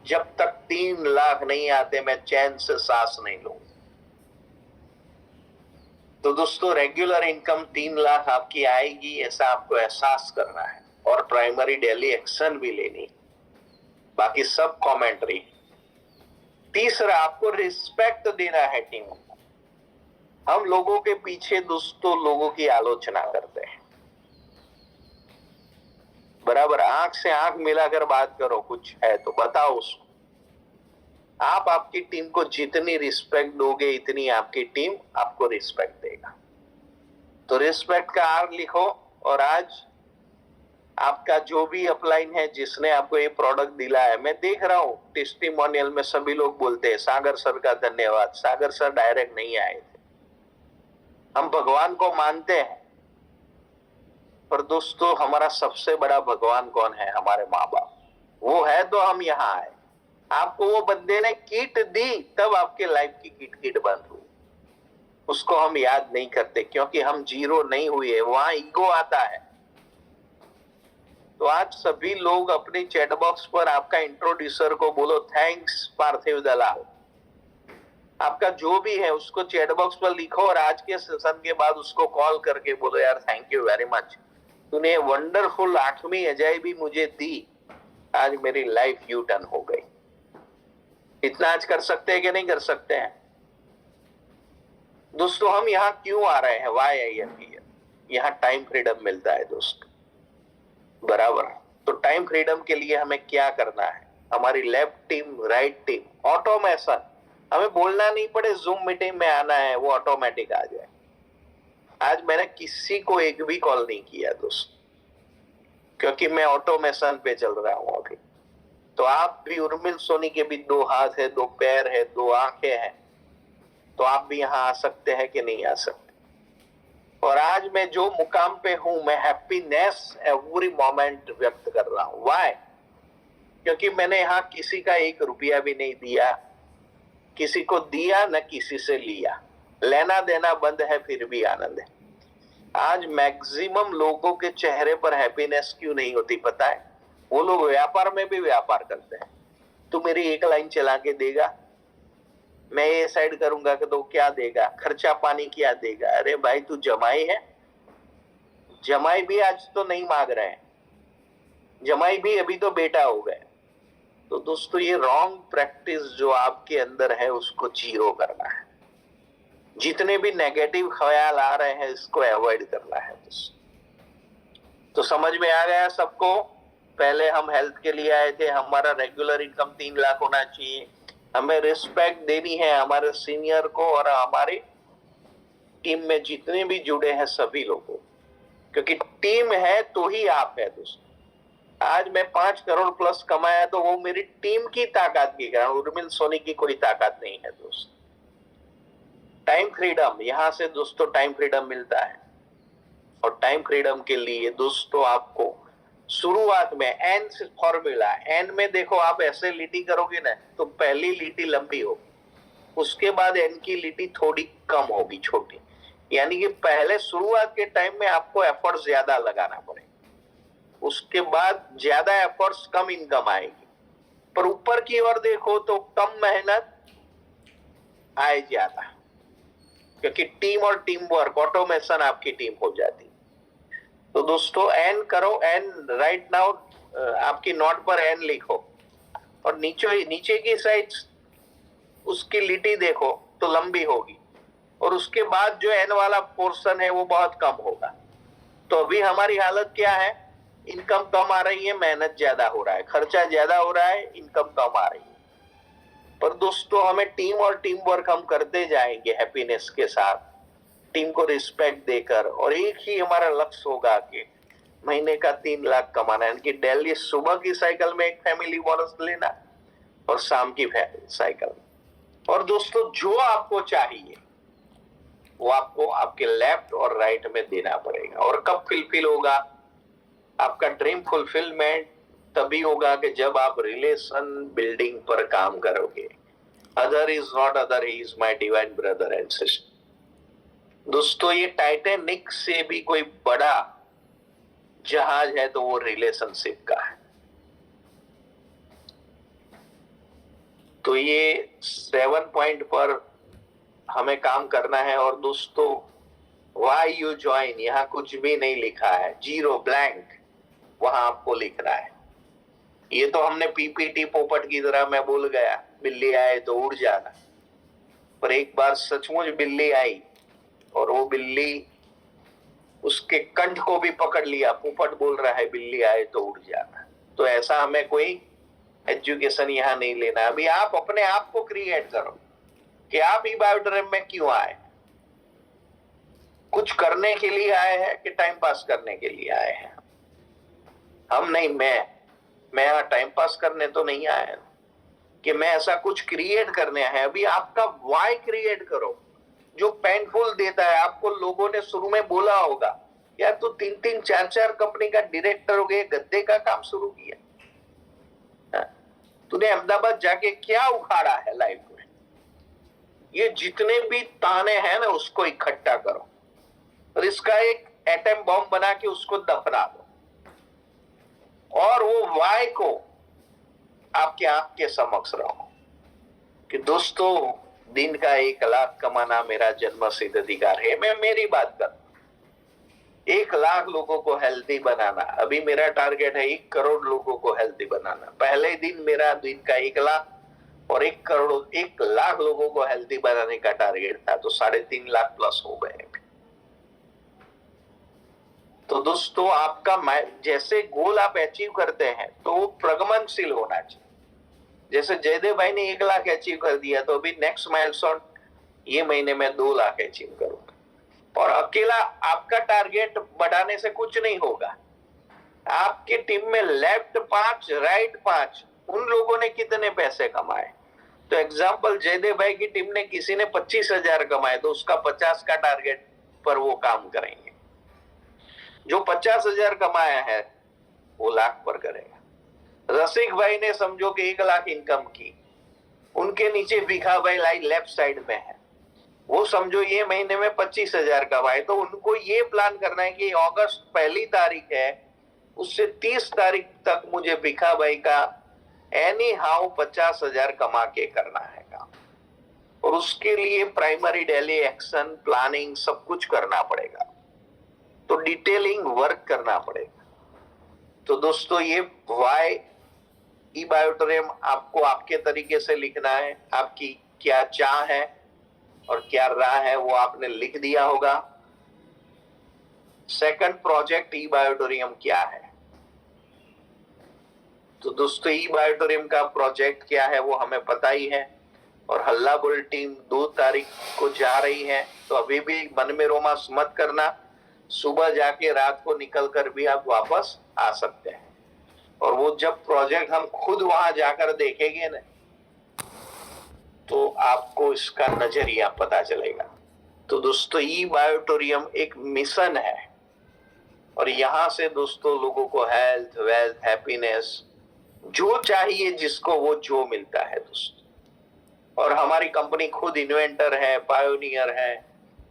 जब तक 3 लाख नहीं आते मैं चैन से सांस नहीं लूंगा। तो दोस्तों रेगुलर इनकम 3 लाख आपकी आएगी, ऐसा आपको एहसास करना है और प्राइमरी डेली एक्शन भी लेनी, बाकी सब कमेंट्री। तीसरा, आपको रिस्पेक्ट देना है टीम को। हम लोगों के पीछे दोस्तों लोगों की आलोचना करते हैं, बराबर आंख से आंख मिलाकर बात करो, कुछ है तो बताओ उसको। आप आपकी टीम को जितनी रिस्पेक्ट दोगे इतनी आपकी टीम आपको रिस्पेक्ट देगा। तो रिस्पेक्ट का आर लिखो। और आज आपका जो भी अपलाइन है, जिसने आपको ये प्रोडक्ट दिला है, मैं देख रहा हूं टेस्टिमोनियल में सभी लोग बोलते हैं सागर सर का धन्यवाद, सागर सर डायरेक्ट नहीं आए थे। हम भगवान को मानते हैं, पर दोस्तों हमारा सबसे बड़ा भगवान कौन है, हमारे माँ बाप। वो है तो हम यहाँ आए। आपको वो बंदे ने किट दी तब आपके लाइफ की किट बंद हुई, उसको हम याद नहीं करते क्योंकि हम जीरो नहीं हुए, वहां ईगो आता है। तो आज सभी लोग अपने चैट बॉक्स पर आपका इंट्रोड्यूसर को बोलो थैंक्स पार्थिव दलाल। आपका जो भी है उसको चैट बॉक्स पर लिखो और आज के सेशन के बाद उसको कॉल करके बोलो यार थैंक यू वेरी मच, तूने वंडरफुल 8वीं अजायबी मुझे दी, आज मेरी लाइफ यू टर्न हो गई। इतना आज कर सकते हैं कि नहीं कर सकते हैं दोस्तों? हम यहाँ क्यों आ रहे हैं, वाई आई एम हियर? यहाँ टाइम फ्रीडम मिलता है दोस्तों, बराबर। तो टाइम फ्रीडम के लिए हमें क्या करना है, हमारी left team right team automation, हमें बोलना नहीं पड़े, जूम मीटिंग में आना है, वो ऑटोमेटिक आ जाए। आज मैंने किसी को एक भी कॉल नहीं किया दोस्त, क्योंकि मैं ऑटोमेशन पे चल रहा हूं अभी। तो आप भी, उर्मिल सोनी के भी 2 हाथ है, 2 पैर है, 2 आंखें हैं, तो आप भी यहाँ आ सकते हैं कि नहीं आ सकते? और आज मैं जो मुकाम पे हूं, मैं हैप्पीनेस एवरी मोमेंट व्यक्त कर रहा हूं। वाई? क्योंकि मैंने यहाँ किसी का 1 रुपया भी नहीं दिया, किसी को दिया न किसी से लिया, लेना देना बंद है फिर भी आनंद है। आज मैक्सिमम लोगों के चेहरे पर हैप्पीनेस क्यों नहीं होती पता है? वो लोग व्यापार में भी व्यापार करते हैं। तू मेरी 1 लाइन चला के देगा, मैं ये साइड करूंगा कि तो क्या देगा, खर्चा पानी क्या देगा? अरे भाई तू जमाई है, जमाई भी आज तो नहीं मांग रहे हैं, जमाई भी अभी तो बेटा हो गए। तो दोस्तों ये रॉन्ग प्रैक्टिस जो आपके अंदर है उसको जीरो करना है। जितने भी नेगेटिव ख्याल आ रहे हैं इसको अवॉइड करना है दोस्तों। तो समझ में आ गया सबको? पहले हम हेल्थ के लिए आए थे, हमारा रेगुलर इनकम 3 लाख होना चाहिए, हमें रिस्पेक्ट देनी है हमारे सीनियर को और हमारी टीम में जितने भी जुड़े हैं सभी लोगों, क्योंकि टीम है तो ही आप है दोस्तों। आज मैं 5 करोड़ प्लस कमाया तो वो मेरी टीम की ताकत के कारण, उर्मिल सोनी की कोई ताकत नहीं है दोस्त। टाइम फ्रीडम, यहां से दोस्तों टाइम फ्रीडम मिलता है। और टाइम फ्रीडम के लिए दोस्तों आपको शुरुआत में एन फॉर्मूला, एन में देखो आप ऐसे लीटी करोगे ना तो पहली लीटी लंबी होगी, उसके बाद एन की लीटी थोड़ी कम होगी, छोटी। यानी कि पहले शुरुआत के टाइम में आपको एफर्ट ज्यादा लगाना पड़ेगा, उसके बाद ज्यादा एफर्ट्स कम इनकम आएगी। पर ऊपर की ओर देखो तो कम मेहनत आए ज्यादा, क्योंकि टीम और टीम वर्क, ऑटोमेशन आपकी टीम हो जाती। तो दोस्तों एन करो, एन राइट नाउ आपकी नोट पर एन लिखो और नीचे की साइड उसकी लिटी देखो तो लंबी होगी और उसके बाद जो एन वाला पोर्शन है वो बहुत कम होगा। तो अभी हमारी हालत क्या है? इनकम कम आ रही है, मेहनत ज्यादा हो रहा है, खर्चा ज्यादा हो रहा है, इनकम कम आ रही है। पर दोस्तों हमें टीम और टीम वर्क हम करते जाएंगे हैप्पीनेस के साथ, टीम को रिस्पेक्ट देकर, और एक ही हमारा लक्ष्य होगा कि महीने का 3 लाख कमाना, यानी कि डेली सुबह की साइकिल में एक फैमिली बोनस लेना और शाम की साइकिल। और दोस्तों जो आपको चाहिए वो आपको आपके लेफ्ट और राइट में देना पड़ेगा। और कब फुलफिल होगा? आपका ड्रीम फुलफिलमेंट तभी होगा कि जब आप रिलेशन बिल्डिंग पर काम करोगे. Other is not other, he is my divine brother and sister. दोस्तों, ये टाइटैनिक से भी कोई बड़ा जहाज है तो वो रिलेशनशिप का है. तो ये 7 पॉइंट पर हमें काम करना है. और दोस्तों, वाई यू ज्वाइन, यहां कुछ भी नहीं लिखा है, जीरो ब्लैंक वहां आपको लिखना है. ये तो हमने पीपीटी पोपट की तरह मैं बोल गया, बिल्ली आए तो उड़ जाना. पर एक बार सचमुच बिल्ली आई और वो बिल्ली उसके कंठ को भी पकड़ लिया. पोपट बोल रहा है बिल्ली आए तो उड़ जाना. तो ऐसा हमें कोई एजुकेशन यहाँ नहीं लेना. अभी आप अपने आप को क्रिएट करो कि आप ई बायोड्रीम में क्यों आए. कुछ करने के लिए आए हैं कि टाइम पास करने के लिए आए हैं. हम नहीं, मैं यहाँ टाइम पास करने तो नहीं आया कि मैं ऐसा कुछ क्रिएट करने आया है. अभी आपका वाई क्रिएट करो जो पेनफुल देता है. आपको लोगों ने शुरू में बोला होगा यार तू 3-3 4-4 कंपनी का डायरेक्टर हो गया, गद्दे का काम शुरू किया. तूने अहमदाबाद जाके क्या उखाड़ा है लाइफ में. ये जितने भी ताने हैं ना उसको इकट्ठा करो और इसका एक एटम बॉम्ब बना के उसको दफना दो. और वो वाई को आपके आंख के समक्ष रहो कि दोस्तों दिन का 1 लाख कमाना मेरा जन्मसिद्ध अधिकार है. मैं मेरी बात कर, 1 लाख लोगों को हेल्दी बनाना. अभी मेरा टारगेट है 1 करोड़ लोगों को हेल्दी बनाना. पहले दिन मेरा दिन का 1 लाख और 1 लाख लोगों को हेल्दी बनाने का टारगेट था. तो 3.5 लाख प्लस हो गए. तो दोस्तों, आपका जैसे गोल आप अचीव करते हैं तो वो प्रगमनशील होना चाहिए. जैसे जयदेव भाई ने 1 लाख अचीव कर दिया तो अभी नेक्स्ट माइलस्टोन ये महीने में 2 लाख अचीव करूंगा. और अकेला आपका टारगेट बढ़ाने से कुछ नहीं होगा. आपकी टीम में लेफ्ट 5 राइट 5 उन लोगों ने कितने पैसे कमाए. तो एग्जाम्पल, जयदेव भाई की टीम ने किसी ने 25,000 कमाए तो उसका 50 का टारगेट पर वो काम करेंगे. जो 50,000 कमाया है वो लाख पर करेगा. रसिक भाई ने समझो कि 1 लाख इनकम की, उनके नीचे भिखा भाई लाइन लेफ्ट साइड में है, वो समझो ये महीने में 25,000 कमाए. तो उनको ये प्लान करना है कि अगस्त 1 तारीख है, उससे 30 तारीख तक मुझे भिखा भाई का एनी हाउ 50,000 कमा के करना है काम. और उसके लिए प्राइमरी डेली एक्शन प्लानिंग सब कुछ करना पड़ेगा. तो डिटेलिंग वर्क करना पड़ेगा. तो दोस्तों, ये वाई ई बायोड्रीम आपको आपके तरीके से लिखना है. आपकी क्या चाह है और क्या राह है वो आपने लिख दिया होगा. सेकंड प्रोजेक्ट ई बायोड्रीम क्या है. तो दोस्तों, ई बायोड्रीम का प्रोजेक्ट क्या है वो हमें पता ही है. और हल्ला बोल टीम 2 तारीख को जा रही है. तो अभी भी मन में रोमांस मत करना. सुबह जाके रात को निकल कर भी आप वापस आ सकते हैं. और वो जब प्रोजेक्ट हम खुद वहां जाकर देखेंगे ना तो आपको इसका नजरिया पता चलेगा. तो दोस्तों, ई बायोटोरियम एक मिशन है और यहां से दोस्तों लोगों को हेल्थ, वेल्थ, हैप्पीनेस जो चाहिए जिसको वो जो मिलता है दोस्तों. और हमारी कंपनी खुद इन्वेंटर है, पायोनियर है.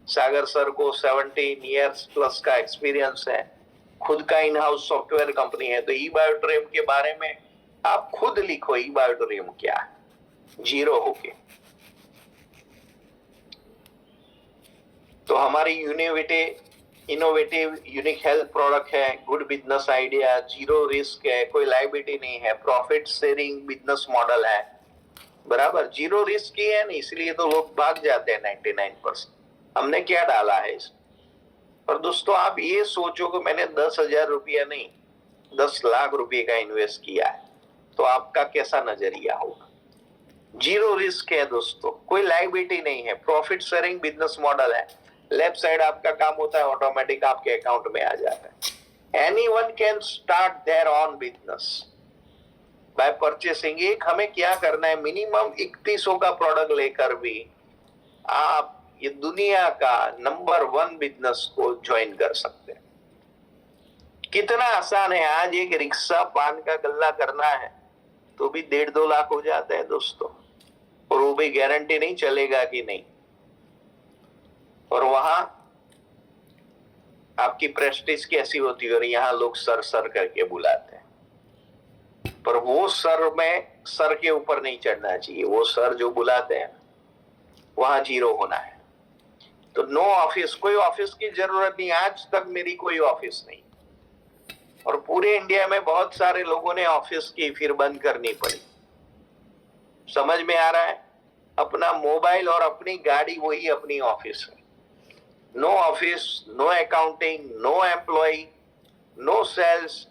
सागर सर को 17 इयर्स प्लस का एक्सपीरियंस है. खुद का इन हाउस सॉफ्टवेयर कंपनी है. तो ई बायोड्रीम के बारे में आप खुद लिखो, ई बायोड्रीम क्या है, जीरो होके. तो हमारी इनोवेटिव यूनिक हेल्थ प्रोडक्ट है, good business idea, zero risk है, कोई लायबिलिटी नहीं है, प्रॉफिट शेयरिंग बिजनेस मॉडल है. बराबर, जीरो रिस्क ही है ना, इसलिए तो लोग भाग जाते हैं 99%. हमने क्या डाला है इसमें. और दोस्तों, आप ये सोचो कि मैंने 10,000 रुपया नहीं 10 लाख रुपए का इन्वेस्ट किया है तो आपका कैसा नजरिया होगा. जीरो रिस्क है दोस्तों, कोई लायबिलिटी नहीं है, प्रॉफिट शेयरिंग बिजनेस मॉडल है. लेफ्ट साइड आपका काम होता है, ऑटोमेटिक आपके अकाउंट में आ जाता है. Anyone can start their own business by purchasing. एक हमें क्या करना है, मिनिमम 3100 का प्रोडक्ट लेकर भी आप ये दुनिया का नंबर 1 बिजनेस को ज्वाइन कर सकते हैं. कितना आसान है। आज एक रिक्शा पान का गल्ला करना है तो भी 1.5-2 लाख हो जाता है दोस्तों, और वो भी गारंटी नहीं चलेगा कि नहीं। और वहां आपकी प्रेस्टीज कैसी होती है, और यहाँ लोग सर सर करके बुलाते हैं। पर वो सर में सर के ऊपर नहीं चढ़ना चाहिए, वो सर जो बुलाते हैं वहां जीरो होना है। तो नो ऑफिस, कोई ऑफिस की जरूरत नहीं। आज तक मेरी कोई ऑफिस नहीं, और पूरे इंडिया में बहुत सारे लोगों ने ऑफिस की, फिर बंद करनी पड़ी। समझ में आ रहा है? अपना मोबाइल और अपनी गाड़ी वही अपनी ऑफिस है। No office, no accounting, no employ, no sales,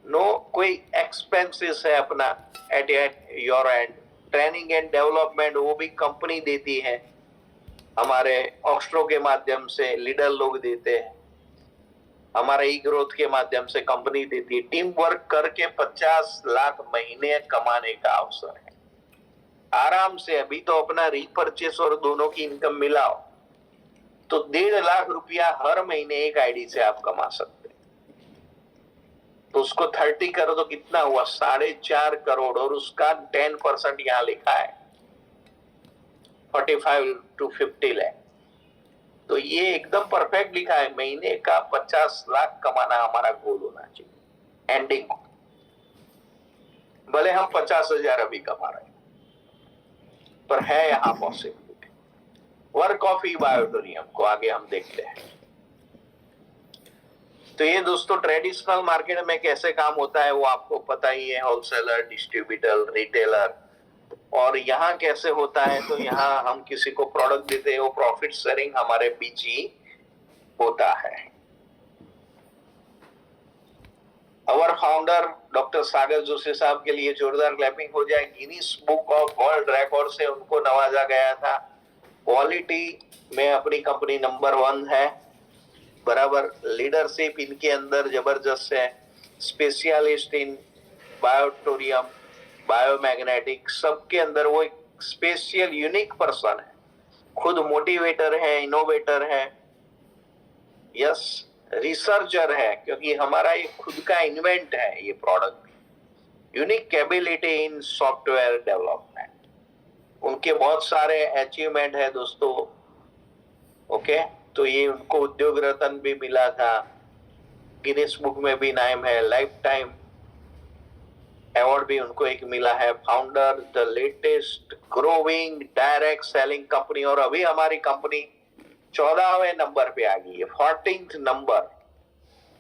no कोई एक्सपेंसेस है अपना at your end. Training and development वो भी कंपनी देती है, हमारे ऑक्सट्रो के माध्यम से लीडर लोग देते हैं, हमारे ई ग्रोथ के माध्यम से कंपनी देती है। टीम वर्क करके 50 लाख महीने कमाने का अवसर है आराम से। अभी तो अपना रीपरचेस और दोनों की इनकम मिलाओ तो 1.5 लाख रुपया हर महीने एक आईडी से आप कमा सकते हैं। तो उसको 30 करो तो कितना हुआ? 4.5 करोड़, और उसका 10% यहाँ लिखा है 45 to 50 लाख। तो ये एकदम परफेक्ट लिखा है, महीने का 50 लाख कमाना हमारा गोल होना चाहिए एंडिंग। भले हम 50,000 अभी कमा रहे हैं, पर है यहाँ पॉसिबिलिटी। वर्क ऑफ ई बायोटोरियम को आगे हम देखते हैं। तो ये दोस्तों ट्रेडिशनल मार्केट में कैसे काम होता है वो आपको पता ही है, होलसेलर, डिस्ट्रीब्यूटर, रिटेलर। और यहाँ कैसे होता है, तो यहाँ हम किसी को प्रोडक्ट देते हैं, वो प्रॉफिट शेयरिंग हमारे बीच ही होता है। अवर फाउंडर डॉक्टर सागर जोशी साहब के लिए जोरदार क्लैपिंग हो जाए। Guinness book of world record से उनको नवाजा गया था। क्वालिटी में अपनी कंपनी नंबर 1 है, बराबर। लीडरशिप इनके अंदर जबरदस्त है। स्पेशलिस्ट इन बायोटोरियम, बायोमैग्नेटिक, सबके अंदर वो एक स्पेशल यूनिक पर्सन है। खुद मोटिवेटर है, इनोवेटर है, यस, रिसर्चर है, क्योंकि हमारा ये खुद का इन्वेंट है ये प्रोडक्ट। यूनिक कैपेबिलिटी इन सॉफ्टवेयर डेवलपमेंट, उनके बहुत सारे अचीवमेंट है दोस्तों। ओके, तो ये उनको उद्योग रत्न भी मिला था, गिनीज बुक में भी नाम है, लाइफ टाइम अवार्ड भी उनको एक मिला है। Founder the latest growing direct selling company, और अभी हमारी कंपनी 14वें नंबर पे आ गई है, 14th number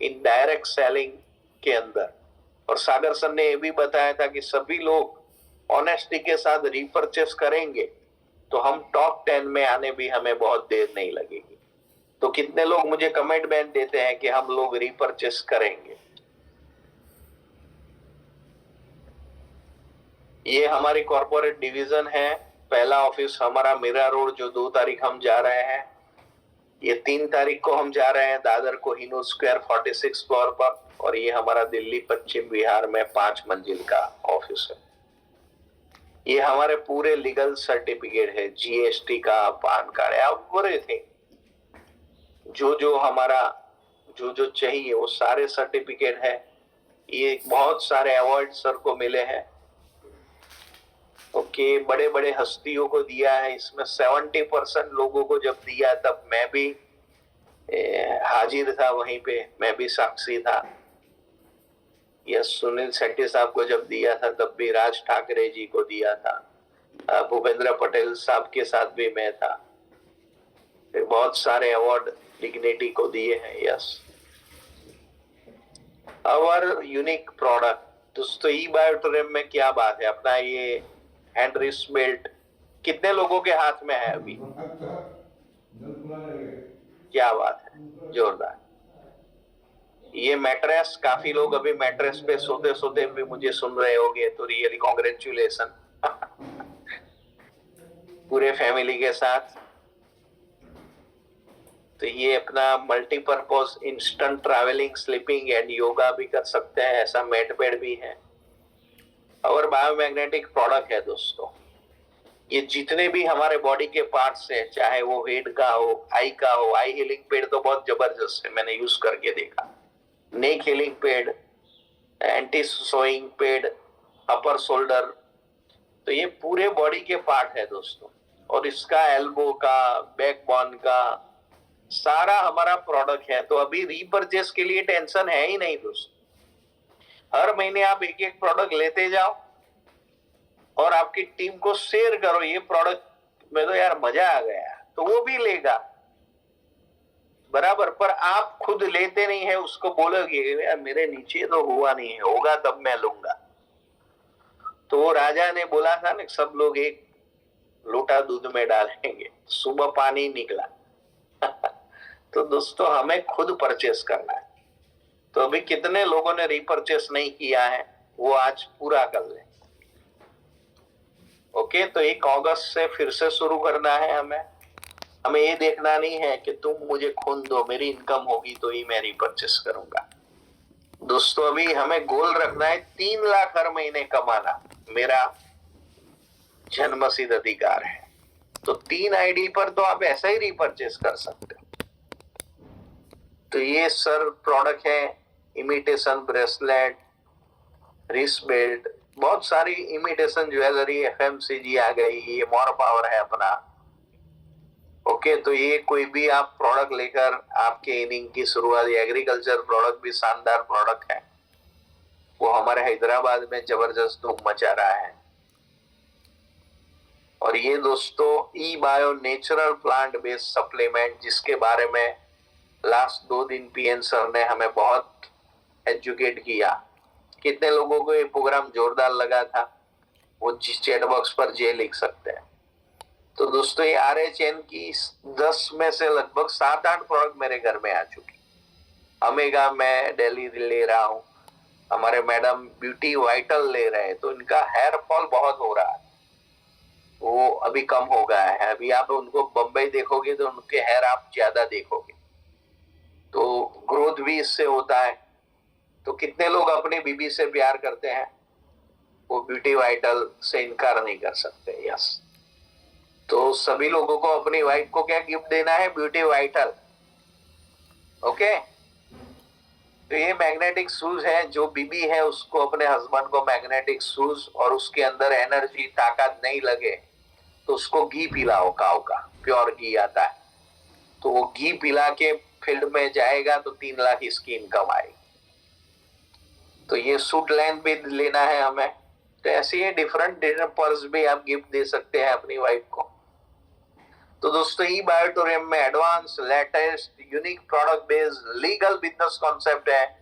in direct selling के अंदर। और सागर सर ने ये भी बताया था कि सभी लोग ऑनेस्टी के साथ रीपरचेस करेंगे तो हम टॉप 10 में आने भी हमें बहुत देर नहीं लगेगी। तो कितने लोग मुझे कमिटमेंट देते हैं कि हम लोग रीपरचेस करेंगे? ये हमारी कॉर्पोरेट डिवीजन है। पहला ऑफिस हमारा मीरा रोड, जो 2 तारीख हम जा रहे हैं। ये 3 तारीख को हम जा रहे हैं दादर को हिनू स्क्वायर 46 फ्लोर पर, और ये हमारा दिल्ली पश्चिम बिहार में 5 मंजिल का ऑफिस है। ये हमारे पूरे लीगल सर्टिफिकेट है, जीएसटी का, पान कार्ड, एवरीथिंग, जो हमारा जो चाहिए वो सारे सर्टिफिकेट है। ये बहुत सारे अवार्ड सर को मिले हैं। ओके, बड़े बड़े हस्तियों को दिया है। इसमें 70% लोगों को जब दिया तब मैं भी हाजिर था वहीं पे, मैं भी साक्षी था। यस, सुनील शेट्टी साहब को जब दिया था तब भी राज ठाकरे जी को दिया था, भूपेंद्र पटेल साहब के साथ भी मैं था। फिर बहुत सारे अवार्ड डिग्निटी को दिए हैं। यस, अवर यूनिक प्रोडक्ट दोस्तों, ई बायोटोरियम में क्या बात है। अपना ये हैंड रिस्ट बेल्ट कितने लोगों के हाथ में है अभी? क्या बात है, जोरदार। ये मैट्रेस, काफी लोग अभी मैट्रेस पे सोते सोते भी मुझे सुन रहे होंगे, तो रियली कॉन्ग्रेचुलेशन पूरे फैमिली के साथ। तो ये अपना multipurpose instant travelling, sleeping and yoga भी कर सकते हैं, ऐसा मैट बेड भी है। और बायोमैग्नेटिक प्रोडक्ट है दोस्तों। ये जितने भी हमारे बॉडी के पार्ट्स हैं, चाहे वो हेड का हो, आई का हो, आई हीलिंग पेड तो बहुत जबरदस्त है, मैंने यूज करके देखा। Neck healing pad, anti snoring pad, upper shoulder, तो ये पूरे बॉडी के पार्ट है दोस्तों। और इसका एल्बो का, बैकबोन का सारा हमारा प्रोडक्ट है। तो अभी रीपरचेस के लिए टेंशन है ही नहीं दोस्तों। हर महीने आप एक एक प्रोडक्ट लेते जाओ और आपकी टीम को शेयर करो, ये प्रोडक्ट में तो यार मजा आ गया, तो वो भी लेगा बराबर। पर आप खुद लेते नहीं है, उसको बोलोगे यार मेरे नीचे तो हुआ नहीं है, होगा तब मैं लूंगा। तो वो राजा ने बोला था ना, सब लोग एक लोटा दूध में डालेंगे, सुबह पानी निकला। तो दोस्तों हमें खुद परचेस करना है। तो अभी कितने लोगों ने रीपरचेस नहीं किया है, वो आज पूरा कर ले। ओके, तो 1 अगस्त से फिर से शुरू करना है हमें। हमें ये देखना नहीं है कि तुम मुझे खून दो, मेरी इनकम होगी तो ही मैं रीपरचेस करूंगा। दोस्तों अभी हमें गोल रखना है 3 लाख हर महीने कमाना, मेरा जन्मसिद्ध अधिकार है। तो 3 आईडी पर तो आप ऐसा ही रीपरचेस कर सकते हो। तो ये सर प्रोडक्ट है, इमिटेशन ब्रेसलेट, रिस्ट बेल्ट, बहुत सारी इमिटेशन ज्वेलरी, एफएमसीजी आ गई, ये मोर पावर है अपना। ओके, तो ये कोई भी आप प्रोडक्ट लेकर आपके इनिंग की शुरुआत, एग्रीकल्चर प्रोडक्ट भी शानदार प्रोडक्ट है, वो हमारे हैदराबाद में जबरदस्त धूम मचा रहा है। और ये दोस्तों E bio natural plant based supplement, जिसके बारे में लास्ट 2 दिन पीएन सर ने हमें बहुत एजुकेट किया। कितने लोगों को ये प्रोग्राम जोरदार लगा था, वो जिस चैट बॉक्स पर जे लिख सकते हैं। तो दोस्तों ये RHN की 10 में से लगभग 7-8 प्रोडक्ट मेरे घर में आ चुकी। अमेगा मैं डेली ले रहा हूँ, हमारे मैडम ब्यूटी वाइटल ले रहे हैं, तो इनका हेयर फॉल बहुत हो रहा है, वो अभी कम हो गया है। अभी आप उनको बम्बई देखोगे तो उनके हेयर आप ज्यादा देखोगे, तो ग्रोथ भी इससे होता है। तो कितने लोग अपनी बीबी से प्यार करते हैं, वो ब्यूटी वाइटल से इनकार नहीं कर सकते। यस, तो सभी लोगों को अपनी वाइफ को क्या गिफ्ट देना है, ब्यूटी वाइटल। ओके, तो ये मैग्नेटिक शूज है, जो बीबी है उसको अपने हस्बैंड को मैग्नेटिक शूज और उसके अंदर एनर्जी ताकत नहीं लगे तो उसको घी पिलाओ, काऊ का प्योर घी आता है, तो वो घी पिला के फील्ड में जाएगा तो 3 लाख इसकी इनकम आएगी। तो ये सूट लेंथ भी लेना है हमें। तो ऐसे ही डिफरेंट पर्स भी आप गिफ्ट दे सकते हैं अपनी वाइफ को। तो दोस्तों ई बायोटोरियम में advance latest unique product based legal business concept है।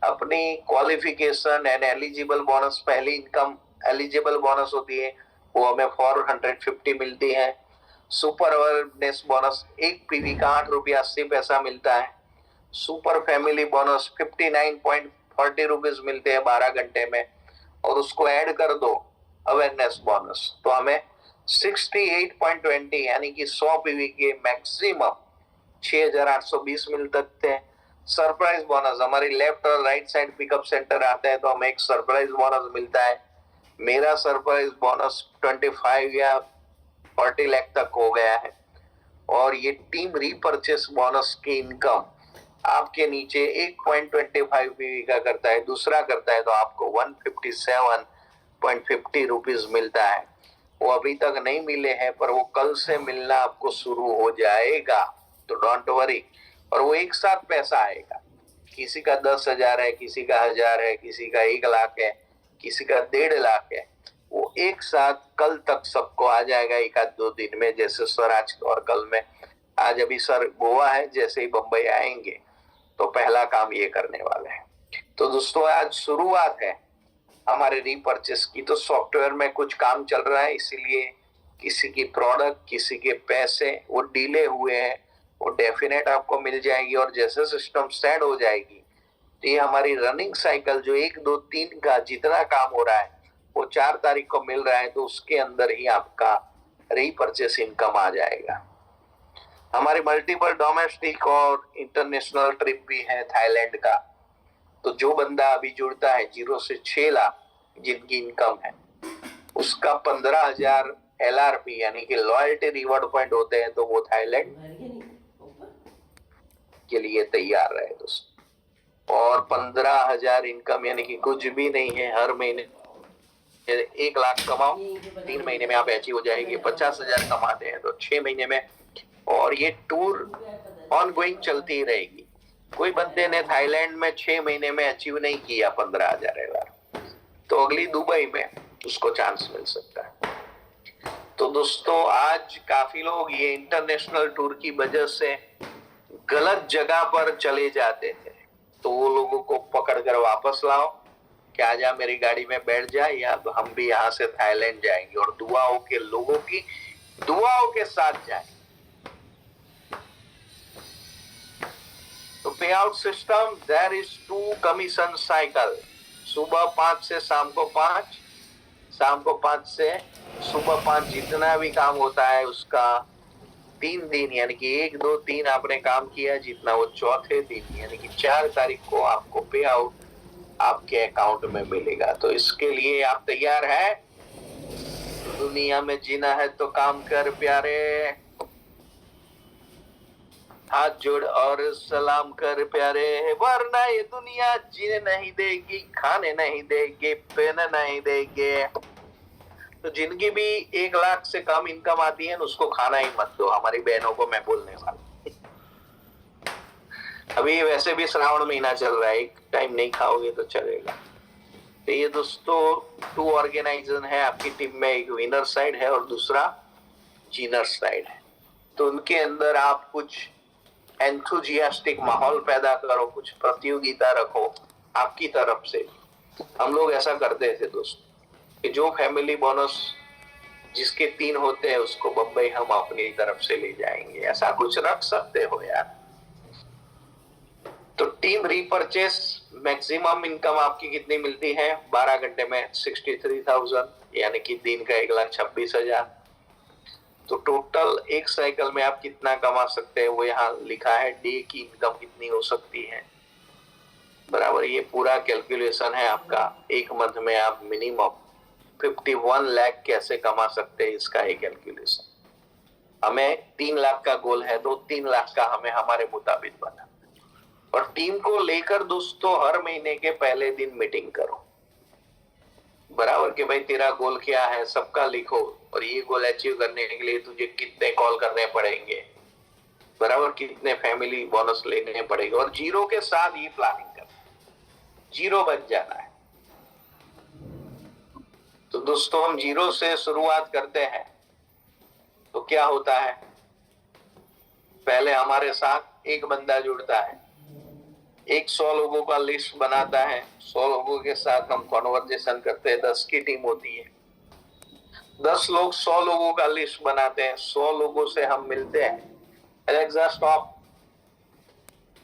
अपनी क्वालिफिकेशन एंड एलिजिबल बोनस, पहली इनकम एलिजिबल बोनस होती है, वो हमें 450 मिलती है। सुपर अवेयरनेस बोनस 1 पीवी का 8 रुपया 80 पैसा मिलता है। सुपर फैमिली बोनस 59.40 रुपीज मिलते हैं 12 घंटे में, और उसको ऐड कर दो अवेयरनेस बोनस तो हमें 68.20 यानी कि 100 पीवी के मैक्सिमम 6820 मिल सकते हैं। सरप्राइज बोनस, हमारी लेफ्ट और राइट साइड पिकअप सेंटर आता है तो हमें एक सरप्राइज बोनस मिलता है। मेरा सरप्राइज बोनस 25 या 40 लाख तक हो गया है। और ये टीम रीपरचेस बोनस की इनकम आपके नीचे 1.25 पीवी का करता है, दूसरा करता है तो आपको 157.50 रुपीज मिलता है। वो अभी तक नहीं मिले हैं, पर वो कल से मिलना आपको शुरू हो जाएगा, तो डोंट वरी। और वो एक साथ पैसा आएगा, किसी का 10,000 है, किसी का 1,000 है, किसी का 1 लाख है, किसी का 1.5 लाख है, वो एक साथ कल तक सबको आ जाएगा 1-2 दिन में। जैसे सर आज और कल में, आज अभी सर गोवा है, जैसे ही बंबई आएंगे तो पहला काम ये करने वाले हैं। तो दोस्तों आज शुरुआत है हमारे रीपरचेस की। तो सॉफ्टवेयर में कुछ काम चल रहा है, इसीलिए किसी की प्रोडक्ट, किसी के पैसे वो डिले हुए हैं, वो डेफिनेट आपको मिल जाएगी। और जैसे सिस्टम सेट हो जाएगी तो ये हमारी रनिंग साइकिल जो 1, 2, 3 का जितना काम हो रहा है वो 4 तारीख को मिल रहा है, तो उसके अंदर ही आपका रीपरचेस इनकम आ जाएगा। हमारी मल्टीपल डोमेस्टिक और इंटरनेशनल ट्रिप भी है थाईलैंड का। तो जो बंदा अभी जुड़ता है 0 से 6 लाख जिनकी इनकम है, उसका 15,000 LRP यानी कि लॉयल्टी रिवॉर्ड पॉइंट होते हैं, तो वो थाईलैंड के लिए तैयार रहे दोस्तों। और 15,000 इनकम यानी कि कुछ भी नहीं है। हर महीने 1 लाख कमाओ, 3 महीने में आप अचीव हो जाएगी। 50,000 कमाते हैं तो 6 महीने में, और ये टूर ऑन गोइंग चलती ही रहेगी। कोई बंदे ने थाईलैंड में 6 महीने में अचीव नहीं किया 15,000, तो अगली दुबई में उसको चांस मिल सकता है। तो दोस्तों, आज काफी लोग ये इंटरनेशनल टूर की वजह से गलत जगह पर चले जाते थे, तो वो लोगों को पकड़कर वापस लाओ कि आजा मेरी गाड़ी में बैठ जाए, या हम भी यहाँ से थाईलैंड जाएंगे, और दुआओं के लोगों की दुआओं के साथ जाए। तो pay out system, there is 2 commission cycle, सुबह 5 से शाम को 5, शाम को 5 से सुबह 5, जितना भी काम होता है उसका 3 दिन यानी कि 1, 2, 3 आपने काम किया जितना, वो चौथे दिन यानी कि 4 तारीख को आपको पे आउट आपके अकाउंट में मिलेगा। तो इसके लिए आप तैयार हैं? दुनिया में जीना है तो काम कर प्यारे, हाथ जोड़ और सलाम कर प्यारे, वरना ये दुनिया जीने नहीं देगी, खाने नहीं देगी, पहने नहीं देगी। तो जिनकी भी 1 लाख से कम इनकम आती है उसको खाना ही मत दो, हमारी बहनों को मैं बोलने वाला। अभी वैसे भी श्रावण महीना चल रहा है, एक टाइम नहीं खाओगे तो चलेगा। तो ये दोस्तों 2 ऑर्गेनाइजेशन है आपकी टीम में, एक विनर साइड है और दूसरा जीनर साइड है। तो उनके अंदर आप कुछ एंथुजियास्टिक माहौल पैदा करो, कुछ प्रतियोगिता रखो आपकी तरफ से। हम लोग ऐसा करते थे दोस्तों कि जो फैमिली बोनस जिसके 3 होते हैं उसको बम्बई हम अपनी तरफ से ले जाएंगे, ऐसा कुछ रख सकते हो यार। तो टीम रीपरचेस, मैक्सिमम इनकम आपकी कितनी मिलती है 12 घंटे में? 63,000 यानी कि दिन का 1,26,000। तो टोटल एक साइकिल में आप कितना कमा सकते हैं वो यहाँ लिखा है। डे की इनकम कितनी हो सकती है बराबर, ये पूरा कैलकुलेशन है आपका। एक मंथ में आप मिनिमम 51 लाख कैसे कमा सकते हैं, इसका एक कैलकुलेशन। हमें 3 लाख का गोल है तो 3 लाख का हमें हमारे मुताबिक बना। और टीम को लेकर दोस्तों हर महीने के पहले दिन मीटिंग करो बराबर, कि भाई तेरा गोल क्या है, सबका लिखो, और ये गोल अचीव करने के लिए तुझे कितने कॉल करने पड़ेंगे बराबर, कितने फैमिली बोनस लेने पड़ेंगे, और जीरो के साथ ये प्लानिंग कर, जीरो बच जाना है। तो दोस्तों हम जीरो से शुरुआत करते हैं तो क्या होता है, पहले हमारे साथ एक बंदा जुड़ता है, एक 100 लोगों का लिस्ट बनाता है, 100 लोगों के साथ हम कॉन्वर्जेशन करते हैं। 10 की टीम होती है, 10 लोग 100 लोगों का लिस्ट बनाते हैं, 100 लोगों से हम मिलते हैं। Alexa stop.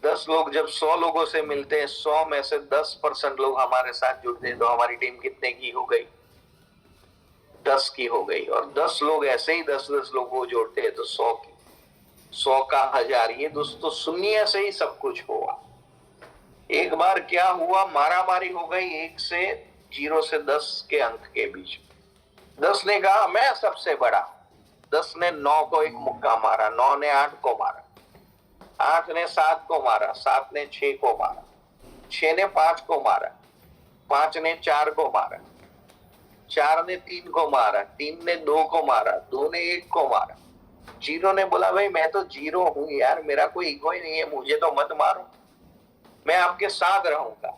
10 लोग जब 100 लोगों से मिलते हैं, 100 में से 10% लोग हमारे साथ जुड़ते हैं, तो हमारी टीम कितने की हो गई? 10 की हो गई। और 10 लोग ऐसे ही 10-10 लोगों को जोड़ते हैं तो 100 की, 100 का 1000। ये दोस्तों शून्य से ही सब कुछ हुआ। एक बार क्या हुआ, मारामारी हो गई 1 से 0 से 10 के अंक के बीच। 10 ने कहा मैं सबसे बड़ा, 10 ने 9 को एक मुक्का मारा, 9 ने 8 को मारा, 8 ने 7 को मारा, 7 ने 6 को मारा, 6 ने 5 को मारा, 5 ने 4 को मारा, 4 ने 3 को मारा, 3 ने 2 को मारा, 2 ने 1 को मारा। 0 ने बोला भाई मैं तो 0 हूं यार, मेरा कोई ईगो ही नहीं है, मुझे तो मत मारो, मैं आपके साथ रहूंगा।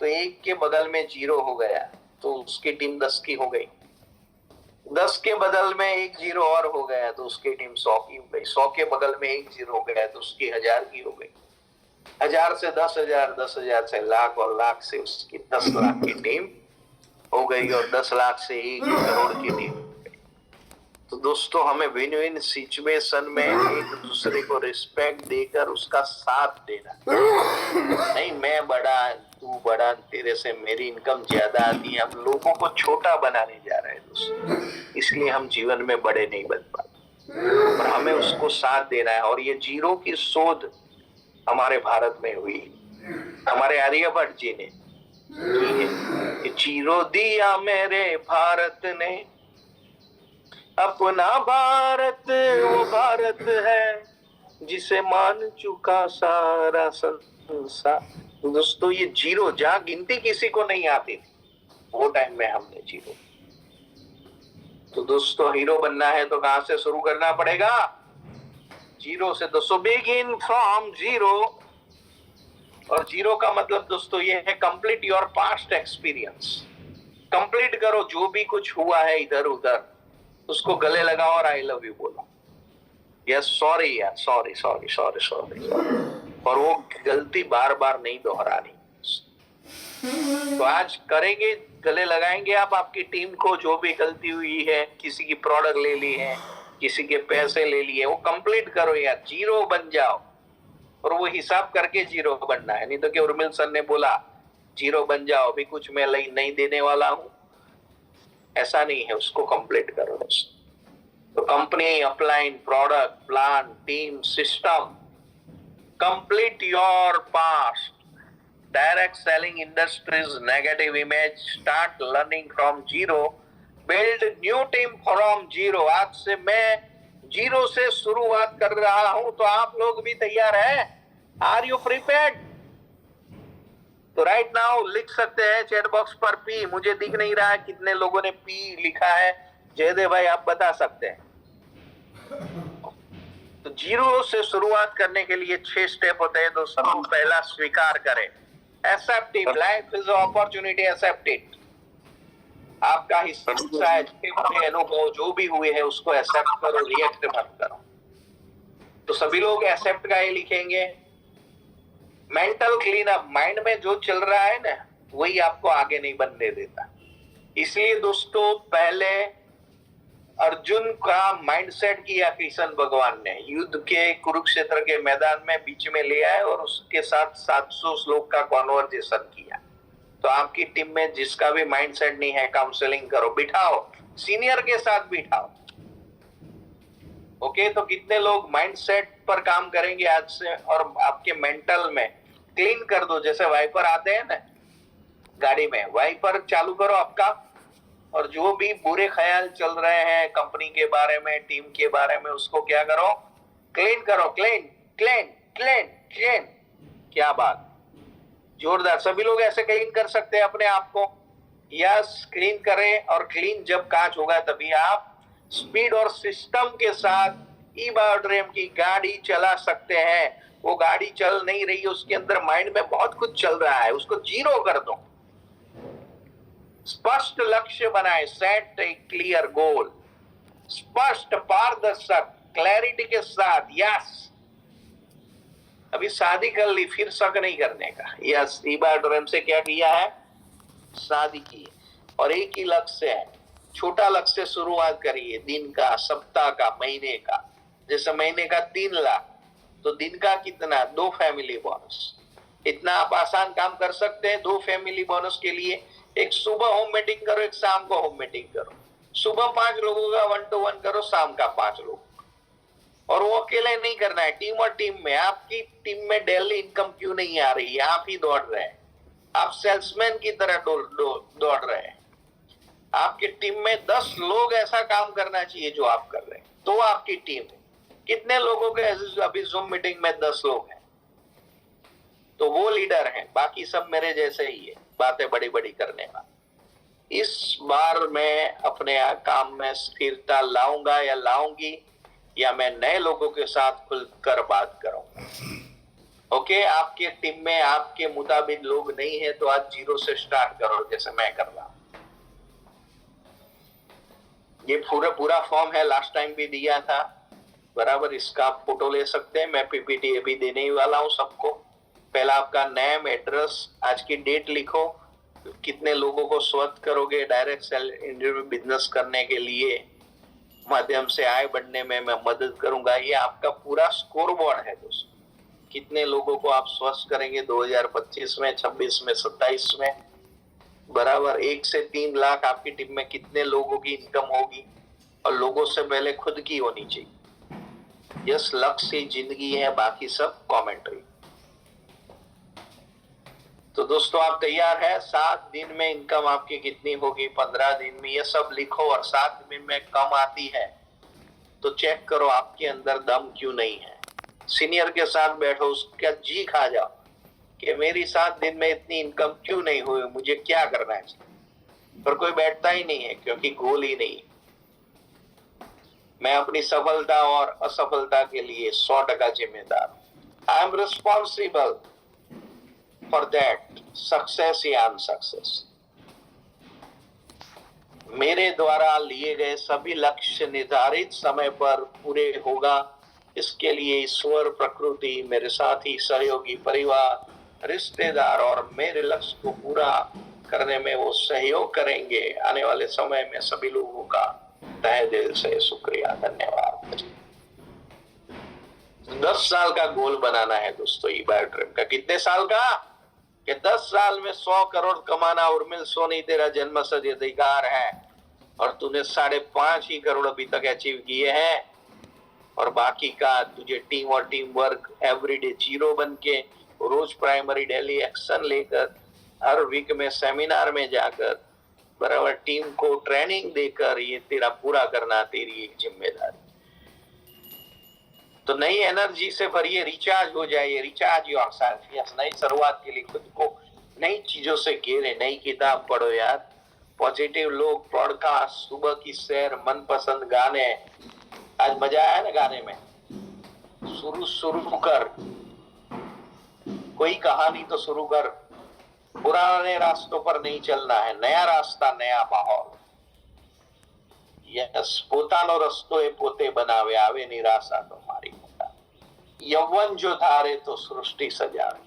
तो 1 के बदल में 0 हो गया, तो उसकी टीम 10 की हो गई। 10 के बदल में 1 0 और हो गया तो उसकी टीम 100 की हो गई। 100 के बदल में 1 0 हो गया तो उसकी 1000 की हो गई। 1000 से 10,000, 10,000 से लाख, और लाख से उसकी 10 लाख की टीम हो गई, और 10 लाख से 1 करोड़ की टीम हो गई। तो दोस्तों हमें विन विन सिचुएशन में एक दूसरे को रिस्पेक्ट देकर उसका साथ देना, नहीं मैं बड़ा तू बड़ा, तेरे से मेरी इनकम ज्यादा आती है। हम लोगों को छोटा बनाने जा रहे हैं दोस्तों, इसलिए हम जीवन में बड़े नहीं बन पाते, और हमें उसको साथ देना है। और ये 0 की शोध हमारे भारत में हुई, हमारे आर्यभट्ट जी ने की है। 0 दिया मेरे भारत ने, अपना भारत वो भारत है जिसे मान चुका सारा संसार। दोस्तों ये जीरो, जहां गिनती किसी को नहीं आती थी वो टाइम में हमने जीरो। तो दोस्तों हीरो बनना है तो कहां से शुरू करना पड़ेगा? जीरो से। दोस्तों बिगिन फ्रॉम जीरो। और जीरो का मतलब दोस्तों ये है complete your past experience. Complete करो जो भी कुछ हुआ है इधर उधर, उसको गले लगाओ और आई लव यू बोलो। यस सॉरी यार, सॉरी सॉरी सॉरी सॉरी। और वो गलती बार बार नहीं दोहरानी। तो आज करेंगे, गले लगाएंगे आप आपकी टीम को, जो भी गलती हुई है, किसी की प्रोडक्ट ले ली है, किसी के पैसे ले लिए, वो कंप्लीट करो यार, जीरो बन जाओ। और वो हिसाब करके जीरो बनना है, नहीं तो कि उर्मिल सर ने बोला जीरो बन जाओ, अभी कुछ मैं नहीं देने वाला हूं, ऐसा नहीं है, उसको कंप्लीट करो। तो company, upline, product, plan, team, system, complete your past. Direct selling industries negative image, start learning from zero, build new team from zero। आज से मैं जीरो से शुरुआत कर रहा हूं, तो आप लोग भी तैयार हैं? Are you prepared? तो राइट नाउ लिख सकते हैं चैट बॉक्स पर पी। मुझे दिख नहीं रहा है कितने लोगों ने पी लिखा है। जयदेव भाई आप बता सकते हैं। तो जीरो से शुरुआत करने के लिए 6 स्टेप होते हैं दोस्तों। पहला स्वीकार करें, accept it, life is opportunity, accept it. आपका हिस्सा है, अनुभव जो भी हुए हैं उसको एक्सेप्ट करो, रिएक्ट मत करो। तो सभी लोग एक्सेप्ट का ये लिखेंगे। मेंटल क्लीन अप, माइंड में जो चल रहा है ना वही आपको आगे नहीं बढ़ने देता। इसलिए दोस्तों पहले अर्जुन का माइंडसेट किया कृष्ण भगवान ने, युद्ध के कुरुक्षेत्र के मैदान में बीच में ले आए और उसके साथ 700 श्लोक का कॉन्वर्जेशन किया। तो आपकी टीम में जिसका भी माइंडसेट नहीं है, काउंसलिंग करो, बिठाओ, सीनियर के साथ बिठाओ। ओके, तो कितने लोग माइंडसेट पर काम करेंगे आज से? और आपके मेंटल में क्लीन कर दो। जैसे वाइपर आते हैं ना गाड़ी में, वाइपर चालू करो आपका, और जो भी बुरे ख्याल चल रहे हैं कंपनी के बारे में, टीम के बारे में, उसको क्या करो? क्लीन करो। Clean clean clean clean. क्या बात, जोरदार। सभी लोग ऐसे क्लीन कर सकते हैं अपने आप को? यस, क्लीन करें। और क्लीन जब कांच होगा तभी आप स्पीड और सिस्टम के साथ ई-बायोड्रीम की गाड़ी चला सकते हैं। वो गाड़ी चल नहीं रही है, उसके अंदर माइंड में बहुत कुछ चल रहा है, उसको जीरो कर दो। स्पष्ट लक्ष्य बनाए, सेट ए क्लियर गोल। स्पष्ट, पारदर्शक, क्लैरिटी के साथ। यस, अभी शादी कर ली, फिर शक नहीं करने का। यस, ई-बायोड्रीम से क्या किया है? शादी की। और एक ही लक्ष्य है, छोटा लक्ष्य से शुरुआत करिए, दिन का, सप्ताह का, महीने का। जैसे महीने का 3 लाख, तो दिन का कितना? 2 फैमिली बोनस। इतना आप आसान काम कर सकते हैं 2 फैमिली बोनस के लिए। एक सुबह होम मीटिंग करो, एक शाम को होम मीटिंग करो। सुबह 5 लोगों का 1 to 1 करो, शाम का 5 लोग। और वो अकेले नहीं करना है, टीम और टीम में। आपकी टीम में डेली इनकम क्यों नहीं आ रही है? आप ही दौड़ रहे हैं, आप सेल्समैन की तरह दौड़ रहे हैं। आपकी टीम में 10 लोग ऐसा काम करना चाहिए जो आप कर रहे हैं, तो आपकी टीम है। कितने लोगों के अभी जूम मीटिंग में 10 लोग हैं, तो वो लीडर हैं। बाकी सब मेरे जैसे ही है, बातें बड़ी बड़ी करने वाले। इस बार मैं अपने काम में स्थिरता लाऊंगा या लाऊंगी, या मैं नए लोगों के साथ खुलकर बात करूंगा। ओके, आपके टीम में आपके मुताबिक लोग नहीं है तो आज जीरो से स्टार्ट करो, जैसे मैं कर रहा हूं। ये पूरा फॉर्म है, लास्ट टाइम भी दिया था बराबर। इसका आप फोटो ले सकते हैं, मैं पीपीटी अभी देने ही वाला हूं सबको। पहला आपका नेम, एड्रेस, आज की डेट लिखो, कितने लोगों को स्वस्थ करोगे डायरेक्ट सेल इंटरव्यू बिजनेस करने के लिए, माध्यम से आय बढ़ने में मैं मदद करूंगा। ये आपका पूरा स्कोर बोर्ड है दोस्तों। कितने लोगों को आप स्वस्थ करेंगे 2025 में, 26 में, 27 में, बराबर। 1 से 3 लाख आपकी टीम में कितने लोगों की इनकम होगी? और लोगों से पहले खुद की होनी चाहिए। यस, लक्ष्य ही जिंदगी है, बाकी सब कमेंट्री। तो दोस्तों आप तैयार है? 7 दिन में इनकम आपकी कितनी होगी, 15 दिन में, ये सब लिखो। और 7 दिन में कम आती है तो चेक करो आपके अंदर दम क्यों नहीं है। सीनियर के साथ बैठो, उसका जी खा जाओ, कि मेरी 7 दिन में इतनी इनकम क्यों नहीं हुई, मुझे क्या करना चाहिए। पर कोई बैठता ही नहीं है क्योंकि गोल ही नहीं। मैं अपनी सफलता और असफलता के लिए 100% जिम्मेदार हूं। I am responsible for that success या अनसक्सेस। मेरे द्वारा लिए गए सभी लक्ष्य निर्धारित समय पर पूरे होगा, इसके लिए ईश्वर, प्रकृति, मेरे साथी, सहयोगी, परिवार, रिश्तेदार और मेरे लक्ष्य को पूरा करने में वो सहयोग करेंगे। आने वाले समय में सभी लोगों का तहे दिल से शुक्रिया, धन्यवाद। 10 साल का गोल बनाना है दोस्तों ई-बायो ड्रीम का। कितने साल का? कि 10 साल में 100 करोड़ कमाना। उर्मिल सोनी, तेरा जन्मसिद्ध अधिकार है और तूने 5.5 ही करोड़ अभी तक अचीव किए हैं। और बाकी का तुझे टीम और टीम वर्क, एवरीडे जीरो बन के, रोज प्राइमरी डेली एक्शन लेकर, हर वीक में सेमिनार में जाकर, बराबर टीम को ट्रेनिंग देकर ये तेरा पूरा करना तेरी एक जिम्मेदारी। तो नई एनर्जी से भरिए, रिचार्ज हो जाइए, रिचार्ज योरसेल्फ। यस, नई शुरुआत के लिए खुद को नई चीजों से घेरे, नई किताब पढ़ो यार, पॉजिटिव लोग, पॉडकास्ट, सुबह की सैर, मनपसंद गाने। आज मजा आया ना गाने में? शुरू कर, कोई कहानी तो शुरू कर। पुराने रास्तों पर नहीं चलना है, नया रास्ता, नया माहौल। यस, પોતાનો રસ્તો એ પોતે બનાવે, આવે નિરાશા તો મારી મોટા। यौवन जो धारे तो सृष्टि सजावे।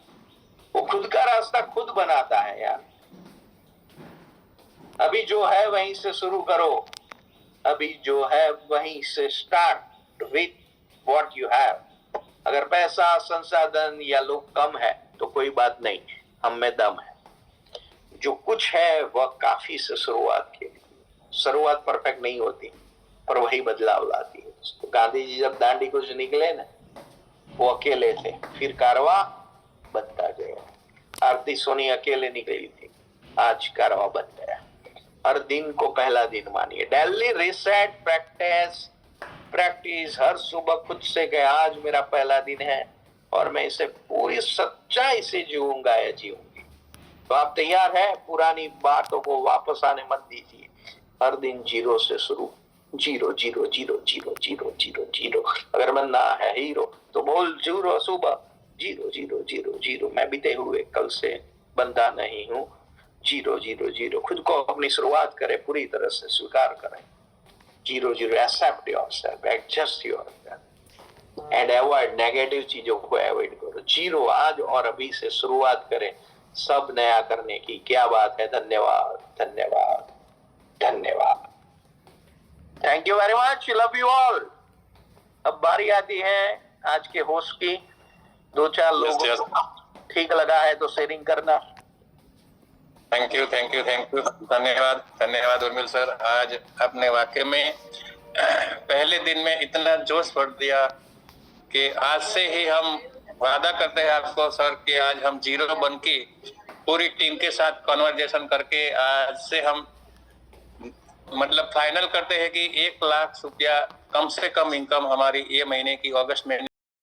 वो खुद का रास्ता खुद बनाता है यार। अभी जो है वहीं से शुरू करो, अभी जो है वहीं से start with what you have. अगर पैसा, संसाधन या लोग कम है तो कोई बात नहीं, हम में दम है। जो कुछ है वह काफी से शुरुआत की। शुरुआत परफेक्ट नहीं होती पर वही बदलाव लाती है। तो गांधी जी जब दांडी को जो निकले ना, वो अकेले थे, फिर कारवा बनता गया। आरती सोनी अकेले निकली थी, आज कारवा बन गया। हर दिन को पहला दिन मानिए। डेली रीसेट प्रैक्टिस हर सुबह खुद से कहे, आज मेरा पहला दिन है और मैं इसे पूरी सच्चाई से जीऊंगा या जीऊंगी। तो आप तैयार हैं? पुरानी बातों को वापस आने मत दीजिए। हर दिन जीरो से शुरू, zero zero zero zero zero zero zero. अगर बनना है हीरो तो बोल जीरो सुबह, जीरो जीरो जीरो जीरो। मैं बीते हुए कल से बंदा नहीं हूँ, जीरो जीरो जीरो। खुद को अपनी शुरुआत करें, पूरी तरह से स्वीकार करें। Zero zero, accept yourself, adjust yourself and avoid negative चीजों को अवॉइड करो। जीरो आज और अभी से शुरुआत करें सब नया करने की। क्या बात है। धन्यवाद, धन्यवाद, धन्यवाद। Thank you very much, love you all. अब बारी आती है आज के होस्ट की। 2-4 लोगों को ठीक लगा है तो शेयरिंग करना। थैंक यू, धन्यवाद, धन्यवाद उर्मिल सर। आज अपने वाक्य में पहले दिन में इतना जोश भर दिया कि आज से ही हम वादा करते हैं आपको सर कि आज हम जीरो बन के पूरी टीम के साथ कॉन्वर्जेशन करके आज से हम मतलब फाइनल करते हैं कि 1 लाख रुपया कम से कम इनकम हमारी ये महीने की, अगस्त महीने